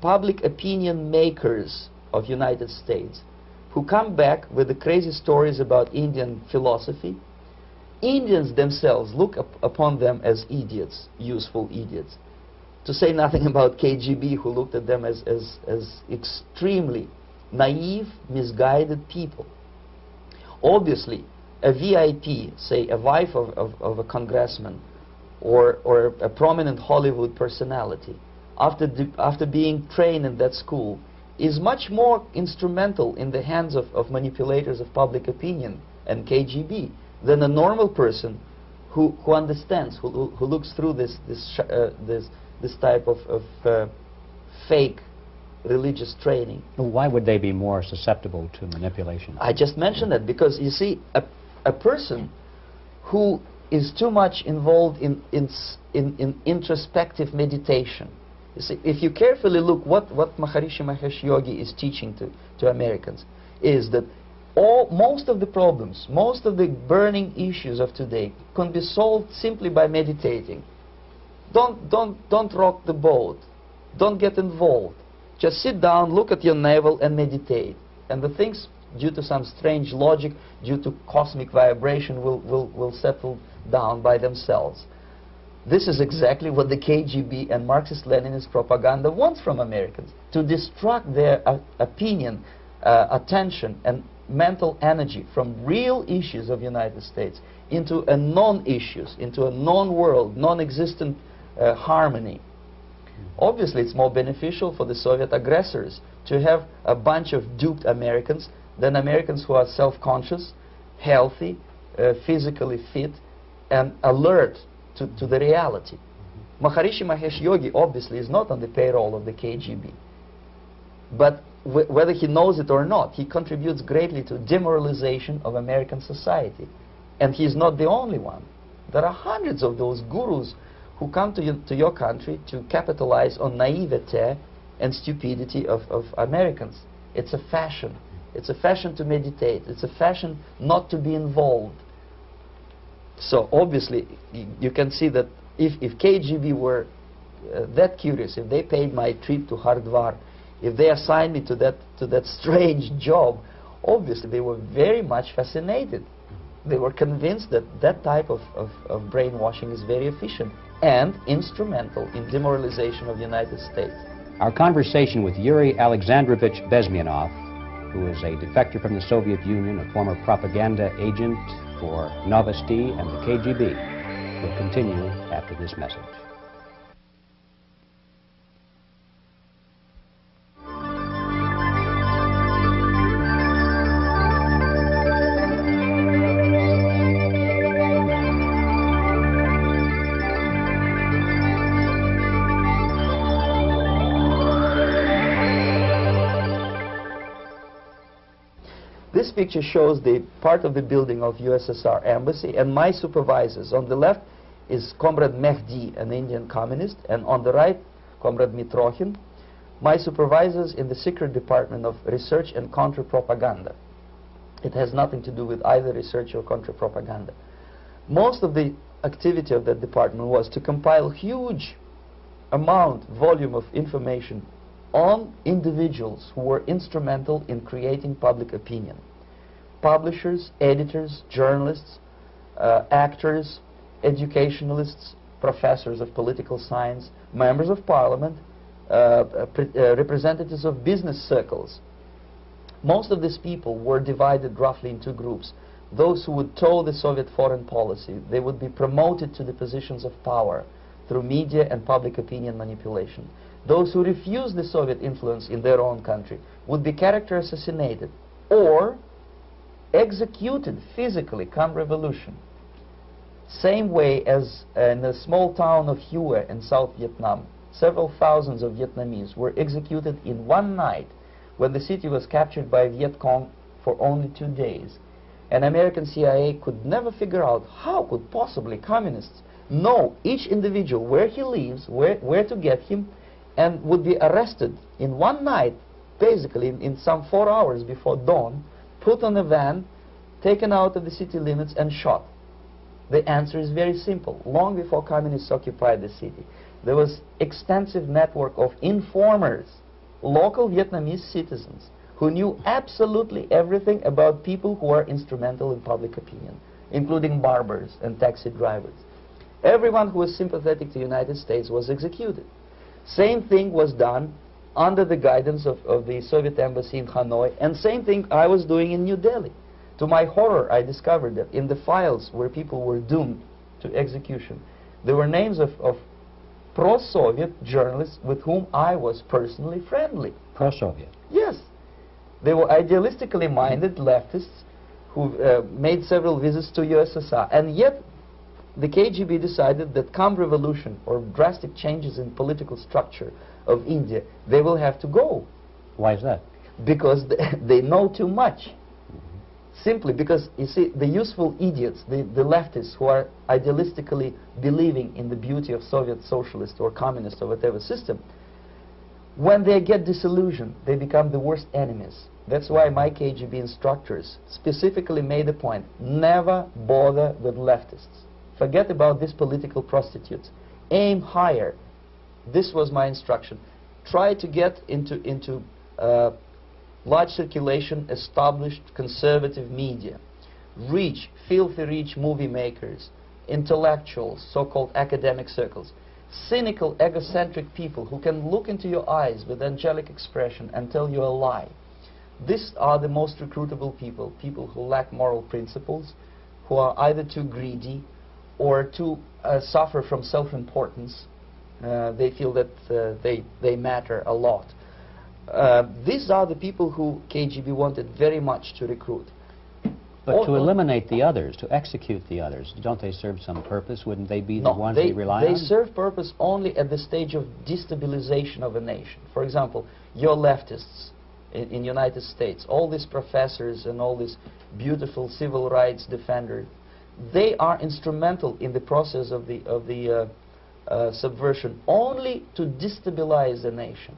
public opinion makers of United States, who come back with the crazy stories about Indian philosophy. Indians themselves look upon them as idiots, useful idiots. To say nothing about KGB, who looked at them as extremely naive, misguided people. Obviously, a VIP, say a wife of a congressman or a prominent Hollywood personality, after being trained in that school, is much more instrumental in the hands of manipulators of public opinion and KGB than a normal person who understands, who looks through this type of fake religious training. Why would they be more susceptible to manipulation? I just mentioned that because, you see, a person who is too much involved in introspective meditation. You see, if you carefully look what Maharishi Mahesh Yogi is teaching to Americans, is that most of the problems, most of the burning issues of today can be solved simply by meditating. Don't rock the boat. Don't get involved. Just sit down, look at your navel, and meditate. And the things, due to some strange logic, due to cosmic vibration, will settle down by themselves. This is exactly what the KGB and Marxist-Leninist propaganda wants from Americans, to distract their opinion, attention, and mental energy from real issues of United States into a non-issues, into a non-world, non-existent harmony. Obviously, it's more beneficial for the Soviet aggressors to have a bunch of duped Americans than Americans who are self-conscious, healthy, physically fit, and alert to the reality. Maharishi Mahesh Yogi obviously is not on the payroll of the KGB. But whether he knows it or not, he contributes greatly to demoralization of American society. And he's not the only one. There are hundreds of those gurus who come to your country to capitalize on naivete and stupidity of Americans. It's a fashion. It's a fashion to meditate. It's a fashion not to be involved. So obviously, you can see that if KGB were that curious, if they paid my trip to Hardwar, if they assigned me to that strange job, obviously they were very much fascinated. They were convinced that that type of brainwashing is very efficient and instrumental in demoralization of the United States. Our conversation with Yuri Alexandrovich Bezmenov, who is a defector from the Soviet Union, a former propaganda agent for Novosti and the KGB, will continue after this message. This picture shows the part of the building of USSR embassy, and my supervisors. On the left is Comrade Mehdi, an Indian communist, and on the right, Comrade Mitrokhin, my supervisors in the secret department of research and counter-propaganda. It has nothing to do with either research or counter-propaganda. Most of the activity of that department was to compile huge volume of information on individuals who were instrumental in creating public opinion. Publishers, editors, journalists, actors, educationalists, professors of political science, members of parliament, representatives of business circles. Most of these people were divided roughly in two groups. Those who would toe the Soviet foreign policy, they would be promoted to the positions of power through media and public opinion manipulation. Those who refused the Soviet influence in their own country would be character assassinated or executed physically come revolution. Same way as in the small town of Hue in South Vietnam, several thousands of Vietnamese were executed in one night when the city was captured by Viet Cong for only 2 days. And American CIA could never figure out how could possibly communists know each individual, where he lives, where to get him, and would be arrested in one night, basically in some 4 hours before dawn, put on a van, taken out of the city limits and shot. The answer is very simple. Long before communists occupied the city, there was extensive network of informers, local Vietnamese citizens, who knew absolutely everything about people who are instrumental in public opinion, including barbers and taxi drivers. Everyone who was sympathetic to the United States was executed. Same thing was done under the guidance of the Soviet embassy in Hanoi, and same thing I was doing in New Delhi. To my horror, I discovered that in the files where people were doomed to execution, there were names of pro-Soviet journalists with whom I was personally friendly. Pro-Soviet? Yes. They were idealistically minded leftists who made several visits to USSR, and yet the KGB decided that come revolution or drastic changes in political structure of India, they will have to go. Why is that? Because they know too much. Simply because, you see, the useful idiots, the leftists who are idealistically believing in the beauty of Soviet socialist or communist or whatever system, when they get disillusioned, they become the worst enemies. That's why my KGB instructors specifically made a point, never bother with leftists. Forget about these political prostitutes. Aim higher. This was my instruction. Try to get into large circulation, established conservative media. Reach, filthy rich movie makers, intellectuals, so-called academic circles. Cynical, egocentric people who can look into your eyes with angelic expression and tell you a lie. These are the most recruitable people, people who lack moral principles, who are either too greedy or too suffer from self-importance. They feel that they matter a lot. These are the people who KGB wanted very much to recruit. But to eliminate the others, to execute the others, don't they serve some purpose? Wouldn't they be the ones they rely on? They serve purpose only at the stage of destabilization of a nation. For example, your leftists in United States, all these professors and all these beautiful civil rights defenders, they are instrumental in the process of the subversion only to destabilize the nation.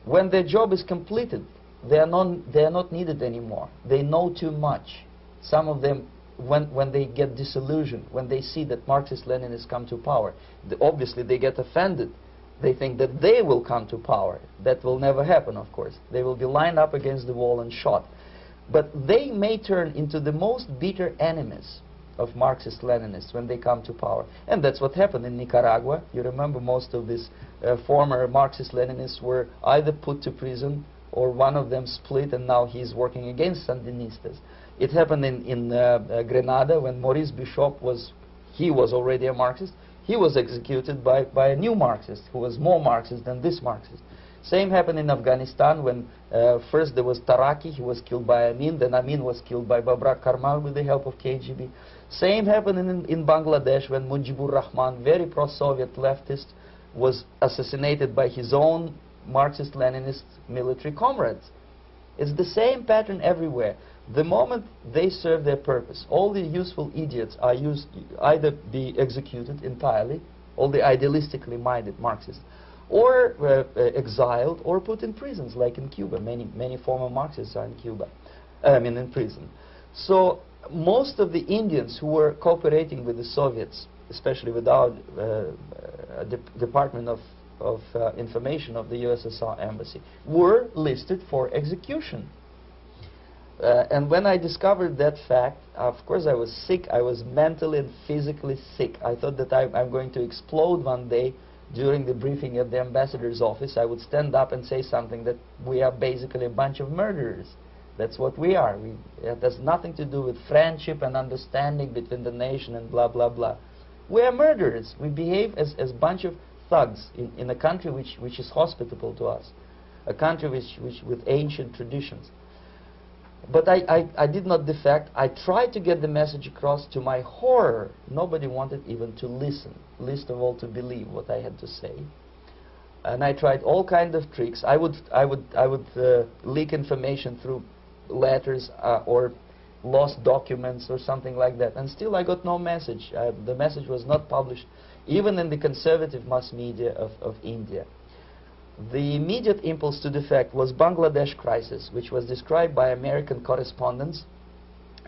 When their job is completed, they are not needed anymore. They know too much. Some of them, when they get disillusioned, when they see that Marxist-Leninists come to power, obviously they get offended. They think that they will come to power. That will never happen, of course. They will be lined up against the wall and shot. But they may turn into the most bitter enemies of Marxist-Leninists when they come to power. And that's what happened in Nicaragua. You remember most of these former Marxist-Leninists were either put to prison or one of them split, and now he's working against Sandinistas. It happened in Grenada when Maurice Bishop was already a Marxist. He was executed by a new Marxist who was more Marxist than this Marxist. Same happened in Afghanistan when first there was Taraki, he was killed by Amin, then Amin was killed by Babrak Karmal with the help of KGB. Same happened in Bangladesh when Mujibur Rahman, very pro-Soviet leftist, was assassinated by his own Marxist-Leninist military comrades. It's the same pattern everywhere. The moment they serve their purpose, all the useful idiots are either be executed entirely, all the idealistically minded Marxists, or exiled, or put in prisons, like in Cuba. Many former Marxists are in Cuba, in prison. So most of the Indians who were cooperating with the Soviets, especially with our Department of Information of the USSR Embassy, were listed for execution. And when I discovered that fact, of course I was sick. I was mentally and physically sick. I thought that I'm going to explode one day during the briefing at the ambassador's office. I would stand up and say something that we are basically a bunch of murderers. That's what we are. It has nothing to do with friendship and understanding between the nation and blah, blah, blah. We are murderers. We behave as a bunch of thugs in a country which is hospitable to us, a country with ancient traditions. But I did not defect. I tried to get the message across. To my horror, nobody wanted even to listen, least of all to believe what I had to say. And I tried all kinds of tricks. I would leak information through letters or lost documents or something like that. And still I got no message. The message was not published, even in the conservative mass media of India. The immediate impulse to defect was Bangladesh crisis, which was described by American correspondents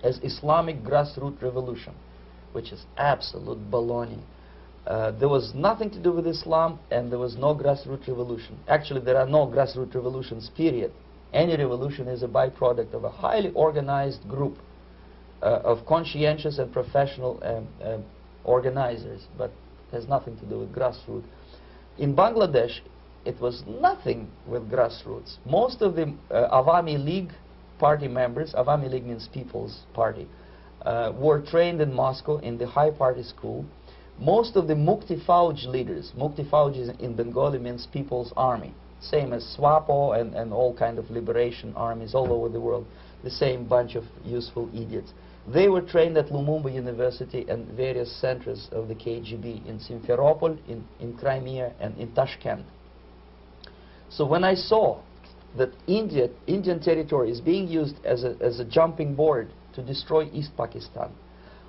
as Islamic grassroots revolution, which is absolute baloney. There was nothing to do with Islam, and there was no grassroots revolution. Actually, there are no grassroots revolutions, period. Any revolution is a byproduct of a highly organized group of conscientious and professional organizers, but it has nothing to do with grassroots. In Bangladesh, it was nothing with grassroots. Most of the Awami League party members, Awami League means People's Party, were trained in Moscow in the High Party School. Most of the Mukti Fauj leaders, Mukti Fauj in Bengali means People's Army, same as SWAPO and all kind of liberation armies all over the world, the same bunch of useful idiots. They were trained at Lumumba University and various centers of the KGB in Simferopol, in Crimea, and in Tashkent. So when I saw that Indian territory is being used as a jumping board to destroy East Pakistan,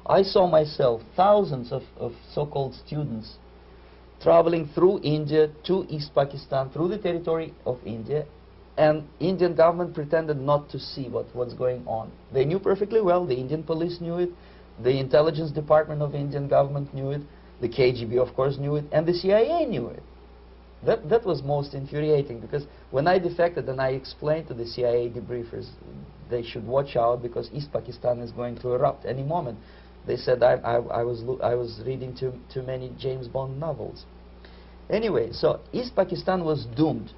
I saw myself thousands of so-called students traveling through India to East Pakistan, through the territory of India, and Indian government pretended not to see what's going on. They knew perfectly well. The Indian police knew it, the intelligence department of Indian government knew it, the KGB of course knew it, and the CIA knew it. That was most infuriating, because when I defected and I explained to the CIA debriefers they should watch out because East Pakistan is going to erupt any moment, they said I was reading too many James Bond novels. Anyway, so East Pakistan was doomed.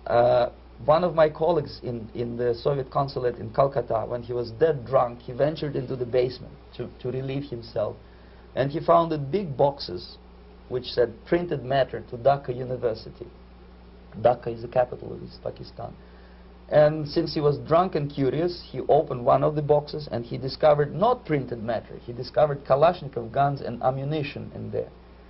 One of my colleagues in the Soviet consulate in Calcutta, when he was dead drunk, he ventured into the basement to relieve himself, and he found big boxes which said printed matter to Dhaka University. Dhaka is the capital of East Pakistan. And since he was drunk and curious, he opened one of the boxes and he discovered not printed matter. He discovered Kalashnikov guns and ammunition in there.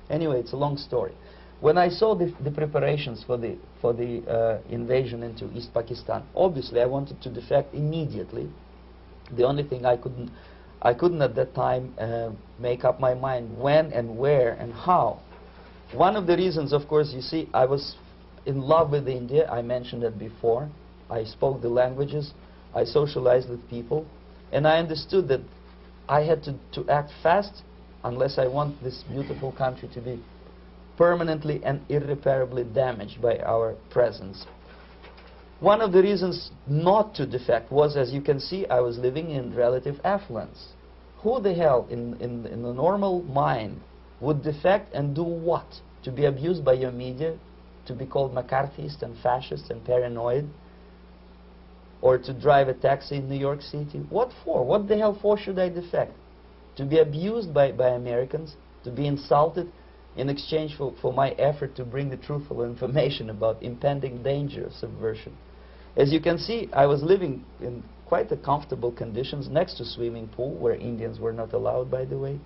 Anyway, it's a long story. When I saw the preparations for the invasion into East Pakistan, obviously I wanted to defect immediately. The only thing I couldn't at that time make up my mind when and where and how. One of the reasons, of course, you see, I was in love with India. I mentioned it before. I spoke the languages. I socialized with people. And I understood that I had to act fast unless I want this beautiful country to be permanently and irreparably damaged by our presence. One of the reasons not to defect was, as you can see, I was living in relative affluence. Who the hell in the normal mind would defect and do what? To be abused by your media, to be called McCarthyist and fascist and paranoid, or to drive a taxi in New York City? What for? What the hell for should I defect? To be abused by Americans, to be insulted in exchange for my effort to bring the truthful information about impending danger of subversion. As you can see, I was living in quite a comfortable conditions next to swimming pool, where Indians were not allowed, by the way.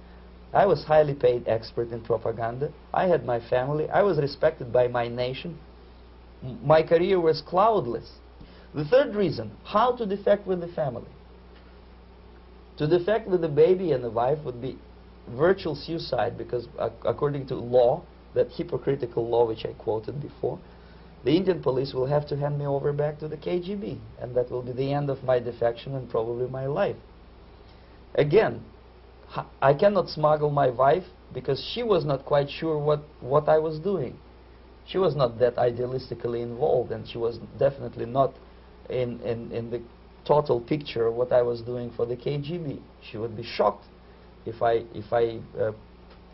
I was highly paid expert in propaganda. I had my family. I was respected by my nation. My career was cloudless. The third reason, how to defect with the family. To defect with the baby and the wife would be virtual suicide, because according to law, that hypocritical law which I quoted before, the Indian police will have to hand me over back to the KGB, and that will be the end of my defection and probably my life. Again, I cannot smuggle my wife because she was not quite sure what I was doing. She was not that idealistically involved, and she was definitely not in the total picture of what I was doing for the KGB. She would be shocked if I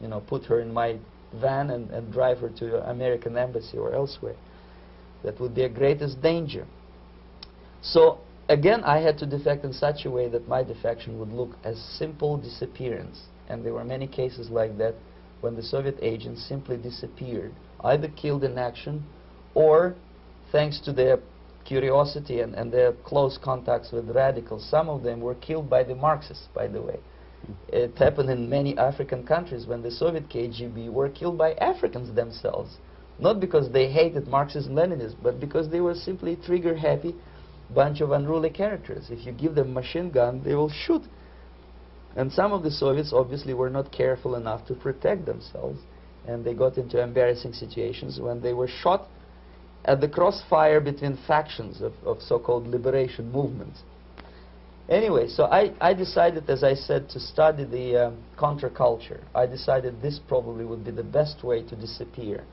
you know, put her in my van and drive her to the American embassy or elsewhere. That would be a greatest danger. So again, I had to defect in such a way that my defection would look as simple disappearance. And there were many cases like that when the Soviet agents simply disappeared, either killed in action or, thanks to their curiosity and their close contacts with radicals, some of them were killed by the Marxists, by the way. It happened in many African countries when the Soviet KGB were killed by Africans themselves. Not because they hated Marxism-Leninism, but because they were simply trigger-happy bunch of unruly characters. If you give them a machine gun, they will shoot. And some of the Soviets obviously were not careful enough to protect themselves, and they got into embarrassing situations when they were shot at the crossfire between factions of so-called liberation movements. Anyway, so I decided, as I said, to study the counterculture. I decided this probably would be the best way to disappear.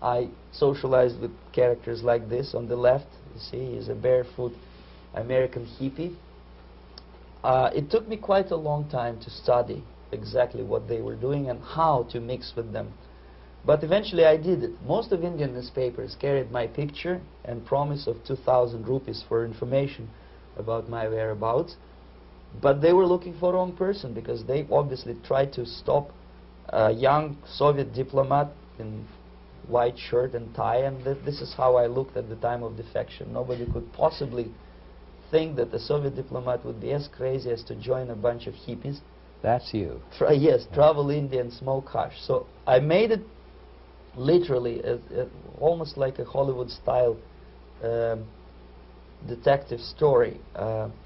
I socialized with characters like this. On the left, you see, he's a barefoot American hippie. It took me quite a long time to study exactly what they were doing and how to mix with them. But eventually I did it. Most of Indian newspapers carried my picture and promise of 2,000 rupees for information about my whereabouts. But they were looking for the wrong person, because they obviously tried to stop a young Soviet diplomat in white shirt and tie, and this is how I looked at the time of defection. Nobody could possibly think that a Soviet diplomat would be as crazy as to join a bunch of hippies. That's you. Yes, travel India and smoke hash. So I made it literally almost like a Hollywood-style detective story.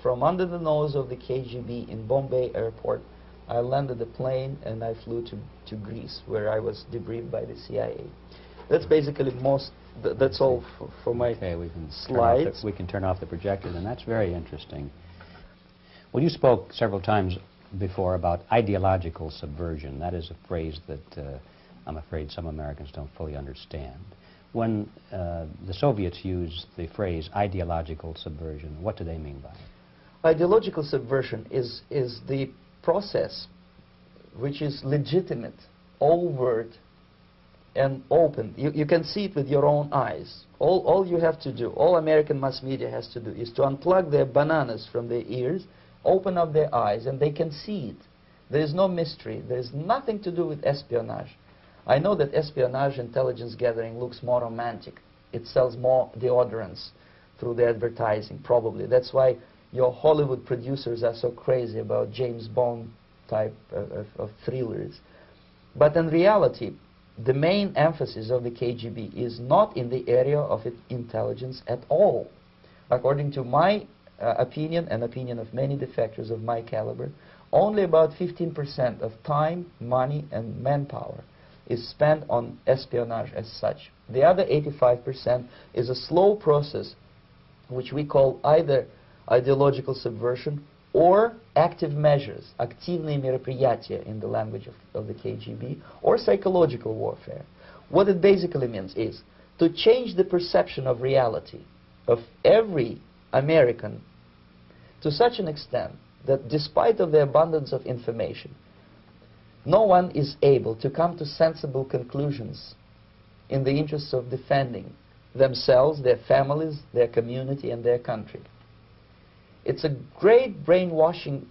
From under the nose of the KGB in Bombay airport, I landed the plane and I flew to Greece, where I was debriefed by the CIA. That's basically that's all for my slides. We can turn off the projector, and that's very interesting. Well, you spoke several times before about ideological subversion. That is a phrase that I'm afraid some Americans don't fully understand. When the Soviets use the phrase ideological subversion, what do they mean by it? Ideological subversion is the process which is legitimate, overt, and open. You can see it with your own eyes. All you have to do, all American mass media has to do, is to unplug their bananas from their ears, open up their eyes, and they can see it. There is no mystery. There is nothing to do with espionage. I know that espionage intelligence gathering looks more romantic. It sells more deodorants through the advertising, probably. That's why your Hollywood producers are so crazy about James Bond type of thrillers. But in reality, the main emphasis of the KGB is not in the area of intelligence at all. According to my opinion and opinion of many defectors of my caliber, only about 15% of time, money, and manpower is spent on espionage as such. The other 85% is a slow process which we call either ideological subversion or active measures, активные мероприятия in the language of the KGB, or psychological warfare. What it basically means is to change the perception of reality of every American to such an extent that despite of the abundance of information, no one is able to come to sensible conclusions in the interests of defending themselves, their families, their community, and their country. It's a great brainwashing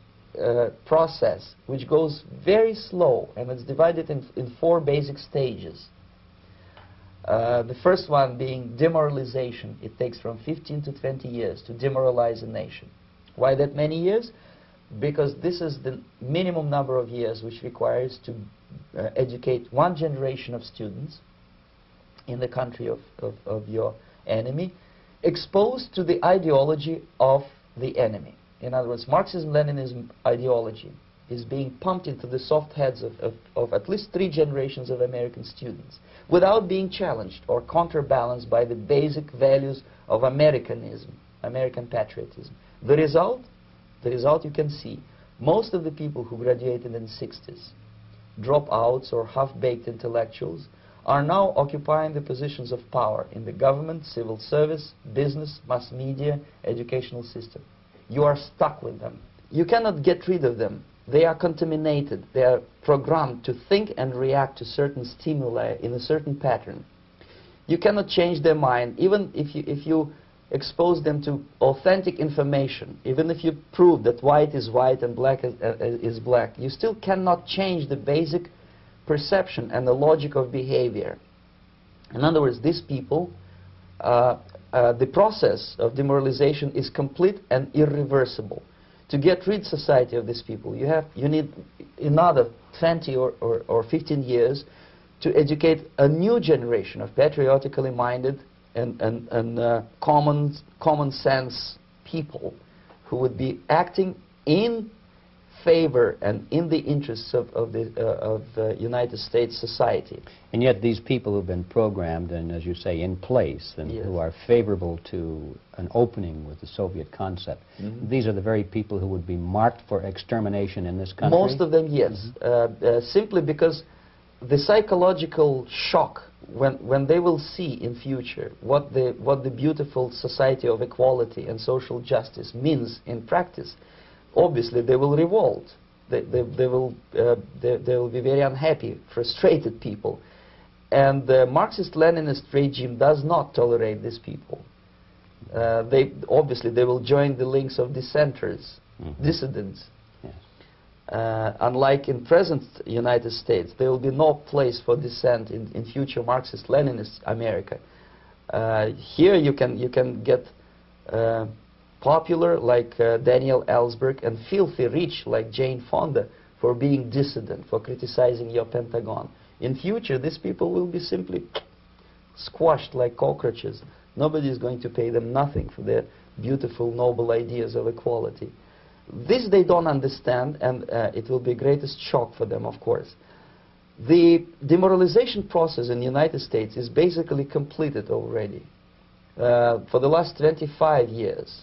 process which goes very slow, and it's divided in 4 basic stages. The first one being demoralization. It takes from 15 to 20 years to demoralize a nation. Why that many years? Because this is the minimum number of years which requires to educate one generation of students in the country of your enemy, exposed to the ideology of the enemy. In other words, Marxism-Leninism ideology is being pumped into the soft heads of at least 3 generations of American students without being challenged or counterbalanced by the basic values of Americanism, American patriotism. The result you can see. Most of the people who graduated in the 60s, dropouts or half-baked intellectuals, are now occupying the positions of power in the government, civil service, business, mass media, educational system. You are stuck with them. You cannot get rid of them. They are contaminated. They are programmed to think and react to certain stimuli in a certain pattern. You cannot change their mind, even if you expose them to authentic information, even if you prove that white is white and black is black. You still cannot change the basic perception and the logic of behavior. In other words, these people, the process of demoralization is complete and irreversible. To get rid society of these people, you need another 20 or 15 years to educate a new generation of patriotically minded and common sense people who would be acting in favor and in the interests of the United States society. And yet these people who've been programmed and, as you say, in place and Yes. who are favorable to an opening with the Soviet concept, these are the very people who would be marked for extermination in this country? Most of them, yes. Simply because the psychological shock when they will see in future what the beautiful society of equality and social justice means in practice, obviously they will revolt. They will be very unhappy, frustrated people. And the Marxist-Leninist regime does not tolerate these people. Obviously they will join the links of dissenters, dissidents. Yes. Unlike in present United States, there will be no place for dissent in future Marxist-Leninist America. Here you can get popular like Daniel Ellsberg and filthy rich like Jane Fonda for being dissident, for criticizing your Pentagon. In future, these people will be simply squashed like cockroaches. Nobody is going to pay them nothing for their beautiful, noble ideas of equality. This they don't understand, and it will be greatest shock for them, of course. The demoralization process in the United States is basically completed already. For the last 25 years.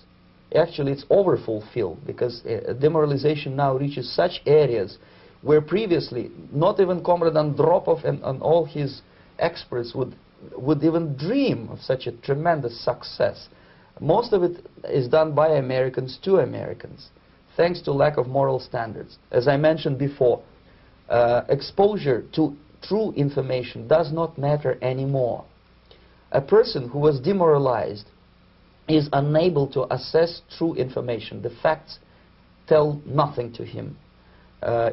Actually, it's overfulfilled because demoralization now reaches such areas where previously not even Comrade Andropov and all his experts would even dream of such a tremendous success. Most of it is done by Americans to Americans, thanks to lack of moral standards. As I mentioned before, exposure to true information does not matter anymore. A person who was demoralized is unable to assess true information. The facts tell nothing to him.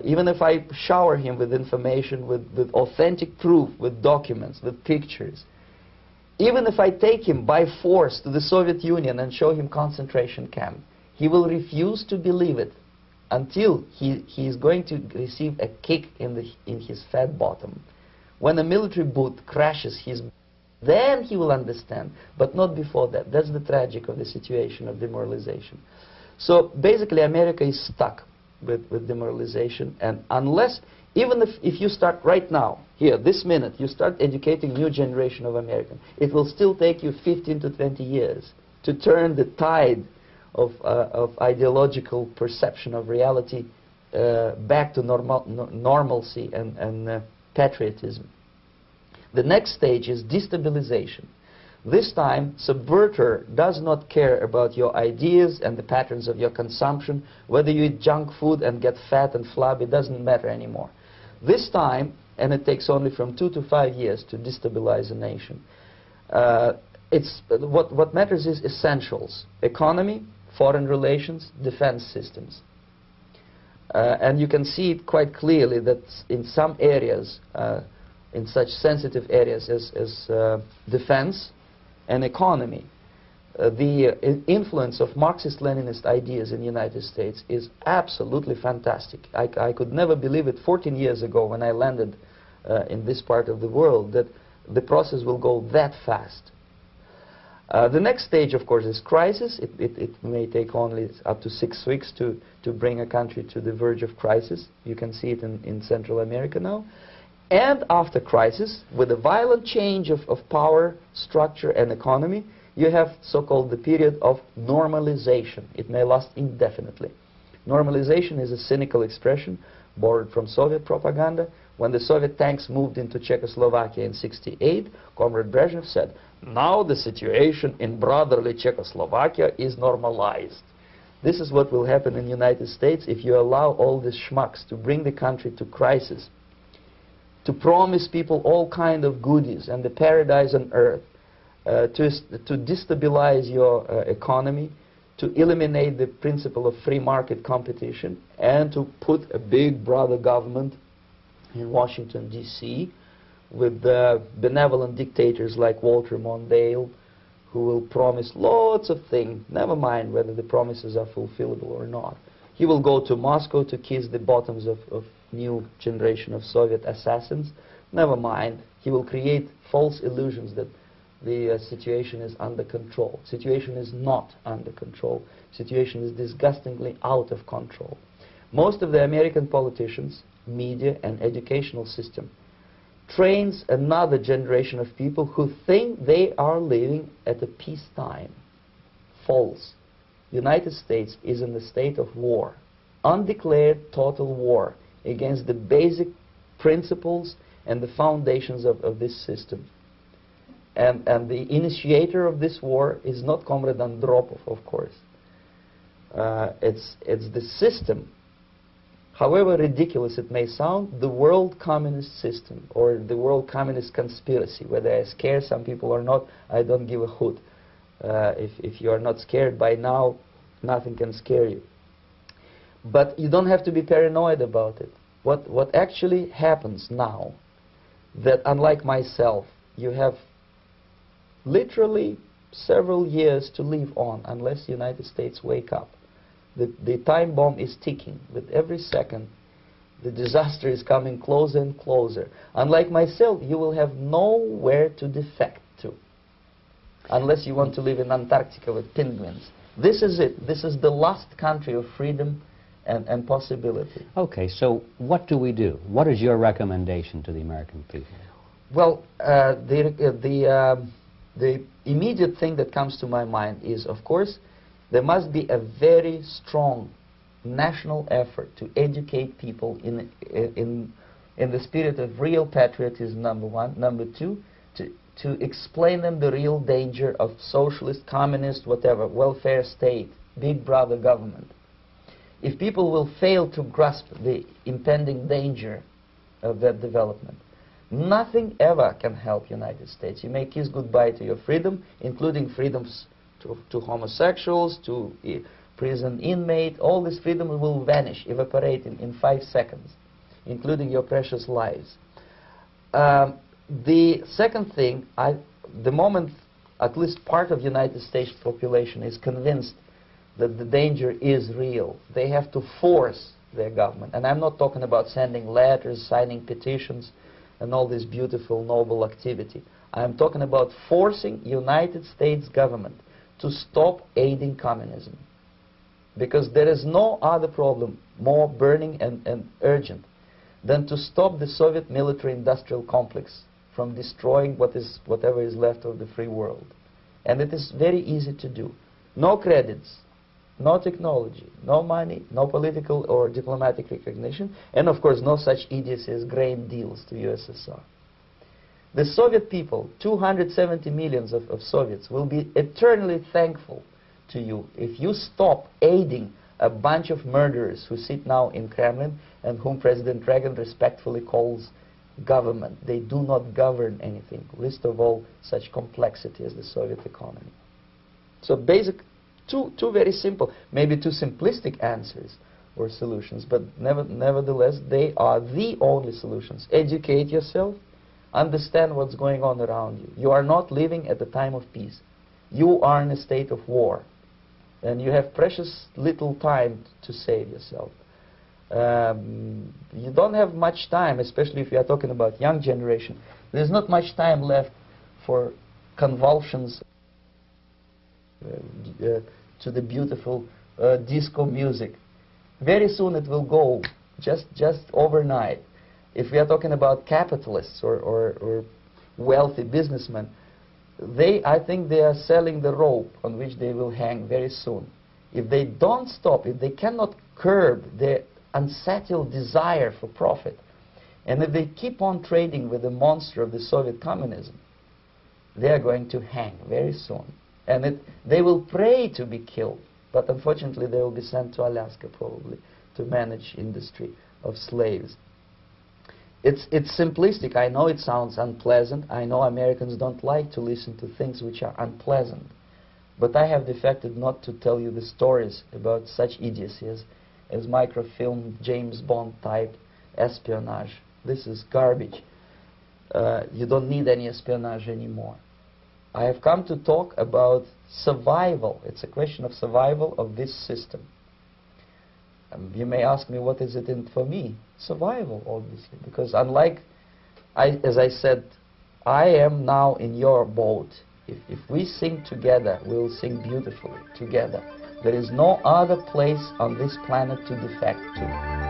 Even if I shower him with information, with authentic proof, with documents, with pictures, even if I take him by force to the Soviet Union and show him concentration camp, he will refuse to believe it until he is going to receive a kick in his fat bottom. When a military boot crashes his, then he will understand, but not before that. That's the tragic of the situation of demoralization. So basically America is stuck with demoralization, and unless, even if you start right now, here, this minute, you start educating new generation of Americans, it will still take you 15 to 20 years to turn the tide of ideological perception of reality back to normalcy and patriotism. The next stage is destabilization. This time, subverter does not care about your ideas and the patterns of your consumption. Whether you eat junk food and get fat and flabby, it doesn't matter anymore. This time, and it takes only from 2 to 5 years to destabilize a nation, what matters is essentials: economy, foreign relations, defense systems. And you can see it quite clearly that in some areas, in such sensitive areas as defense and economy, the influence of Marxist-Leninist ideas in the United States is absolutely fantastic. I could never believe it 14 years ago when I landed in this part of the world that the process will go that fast. The next stage, of course, is crisis. It may take only up to 6 weeks to bring a country to the verge of crisis. You can see it in Central America now. And after crisis, with a violent change of power, structure, and economy, you have so-called the period of normalization. It may last indefinitely. Normalization is a cynical expression borrowed from Soviet propaganda. When the Soviet tanks moved into Czechoslovakia in '68, Comrade Brezhnev said, "Now the situation in brotherly Czechoslovakia is normalized." This is what will happen in the United States if you allow all these schmucks to bring the country to crisis, to promise people all kind of goodies and the paradise on earth, to destabilize your economy, to eliminate the principle of free market competition, and to put a big brother government in Washington, D.C., with benevolent dictators like Walter Mondale, who will promise lots of things, never mind whether the promises are fulfillable or not. He will go to Moscow to kiss the bottoms of new generation of Soviet assassins, never mind. He will create false illusions that the situation is under control. Situation is not under control. Situation is disgustingly out of control. Most of the American politicians, media, and educational system trains another generation of people who think they are living at a peacetime. False. The United States is in the state of war, undeclared total war against the basic principles and the foundations of this system. And the initiator of this war is not Comrade Andropov, of course. It's the system. However ridiculous it may sound, the world communist system or the world communist conspiracy, whether I scare some people or not, I don't give a hoot. If you are not scared by now, nothing can scare you. But you don't have to be paranoid about it. What actually happens now, that unlike myself, you have literally several years to live on unless the United States wake up. The time bomb is ticking. With every second, the disaster is coming closer and closer. Unlike myself, you will have nowhere to defect to, unless you want to live in Antarctica with penguins. This is it. This is the last country of freedom and possibility. Okay, so what do we do? What is your recommendation to the American people? Well, the immediate thing that comes to my mind is, of course, there must be a very strong national effort to educate people in the spirit of real patriotism, number one. Number two, to explain them the real danger of socialist, communist, whatever, welfare state, big brother government. If people will fail to grasp the impending danger of that development, nothing ever can help United States. You may kiss goodbye to your freedom, including freedoms to homosexuals, to prison inmate. All this freedom will vanish, evaporate in 5 seconds, including your precious lives. The second thing, the moment at least part of the United States population is convinced that the danger is real, they have to force their government. And I'm not talking about sending letters, signing petitions, and all this beautiful, noble activity. I'm talking about forcing United States government to stop aiding communism. Because there is no other problem more burning and urgent than to stop the Soviet military-industrial complex from destroying whatever is left of the free world. And it is very easy to do. No credits, no technology, no money, no political or diplomatic recognition, and of course no such idiocy as grain deals to USSR. The Soviet people, 270 millions of Soviets, will be eternally thankful to you if you stop aiding a bunch of murderers who sit now in Kremlin and whom President Reagan respectfully calls government. They do not govern anything, least of all such complexity as the Soviet economy. So two very simple, maybe too simplistic answers or solutions, but nevertheless they are the only solutions. Educate yourself, understand what's going on around you. You are not living at the time of peace. You are in a state of war, and you have precious little time to save yourself. You don't have much time, especially if you are talking about young generation. There's not much time left for convulsions to the beautiful disco music. Very soon it will go, just overnight. If we are talking about capitalists or wealthy businessmen, I think they are selling the rope on which they will hang very soon. If they don't stop, if they cannot curb their unsettled desire for profit, and if they keep on trading with the monster of the Soviet communism, they are going to hang very soon. And they will pray to be killed, but unfortunately they will be sent to Alaska probably to manage industry of slaves. It's simplistic. I know it sounds unpleasant. I know Americans don't like to listen to things which are unpleasant. But I have defected not to tell you the stories about such idiocies as microfilm, James Bond type espionage. This is garbage. You don't need any espionage anymore. I have come to talk about survival. It's a question of survival of this system. You may ask me, what is it in for me? Survival, obviously, because unlike, as I said, I am now in your boat. If we sing together, we'll sing beautifully together. There is no other place on this planet to defect to.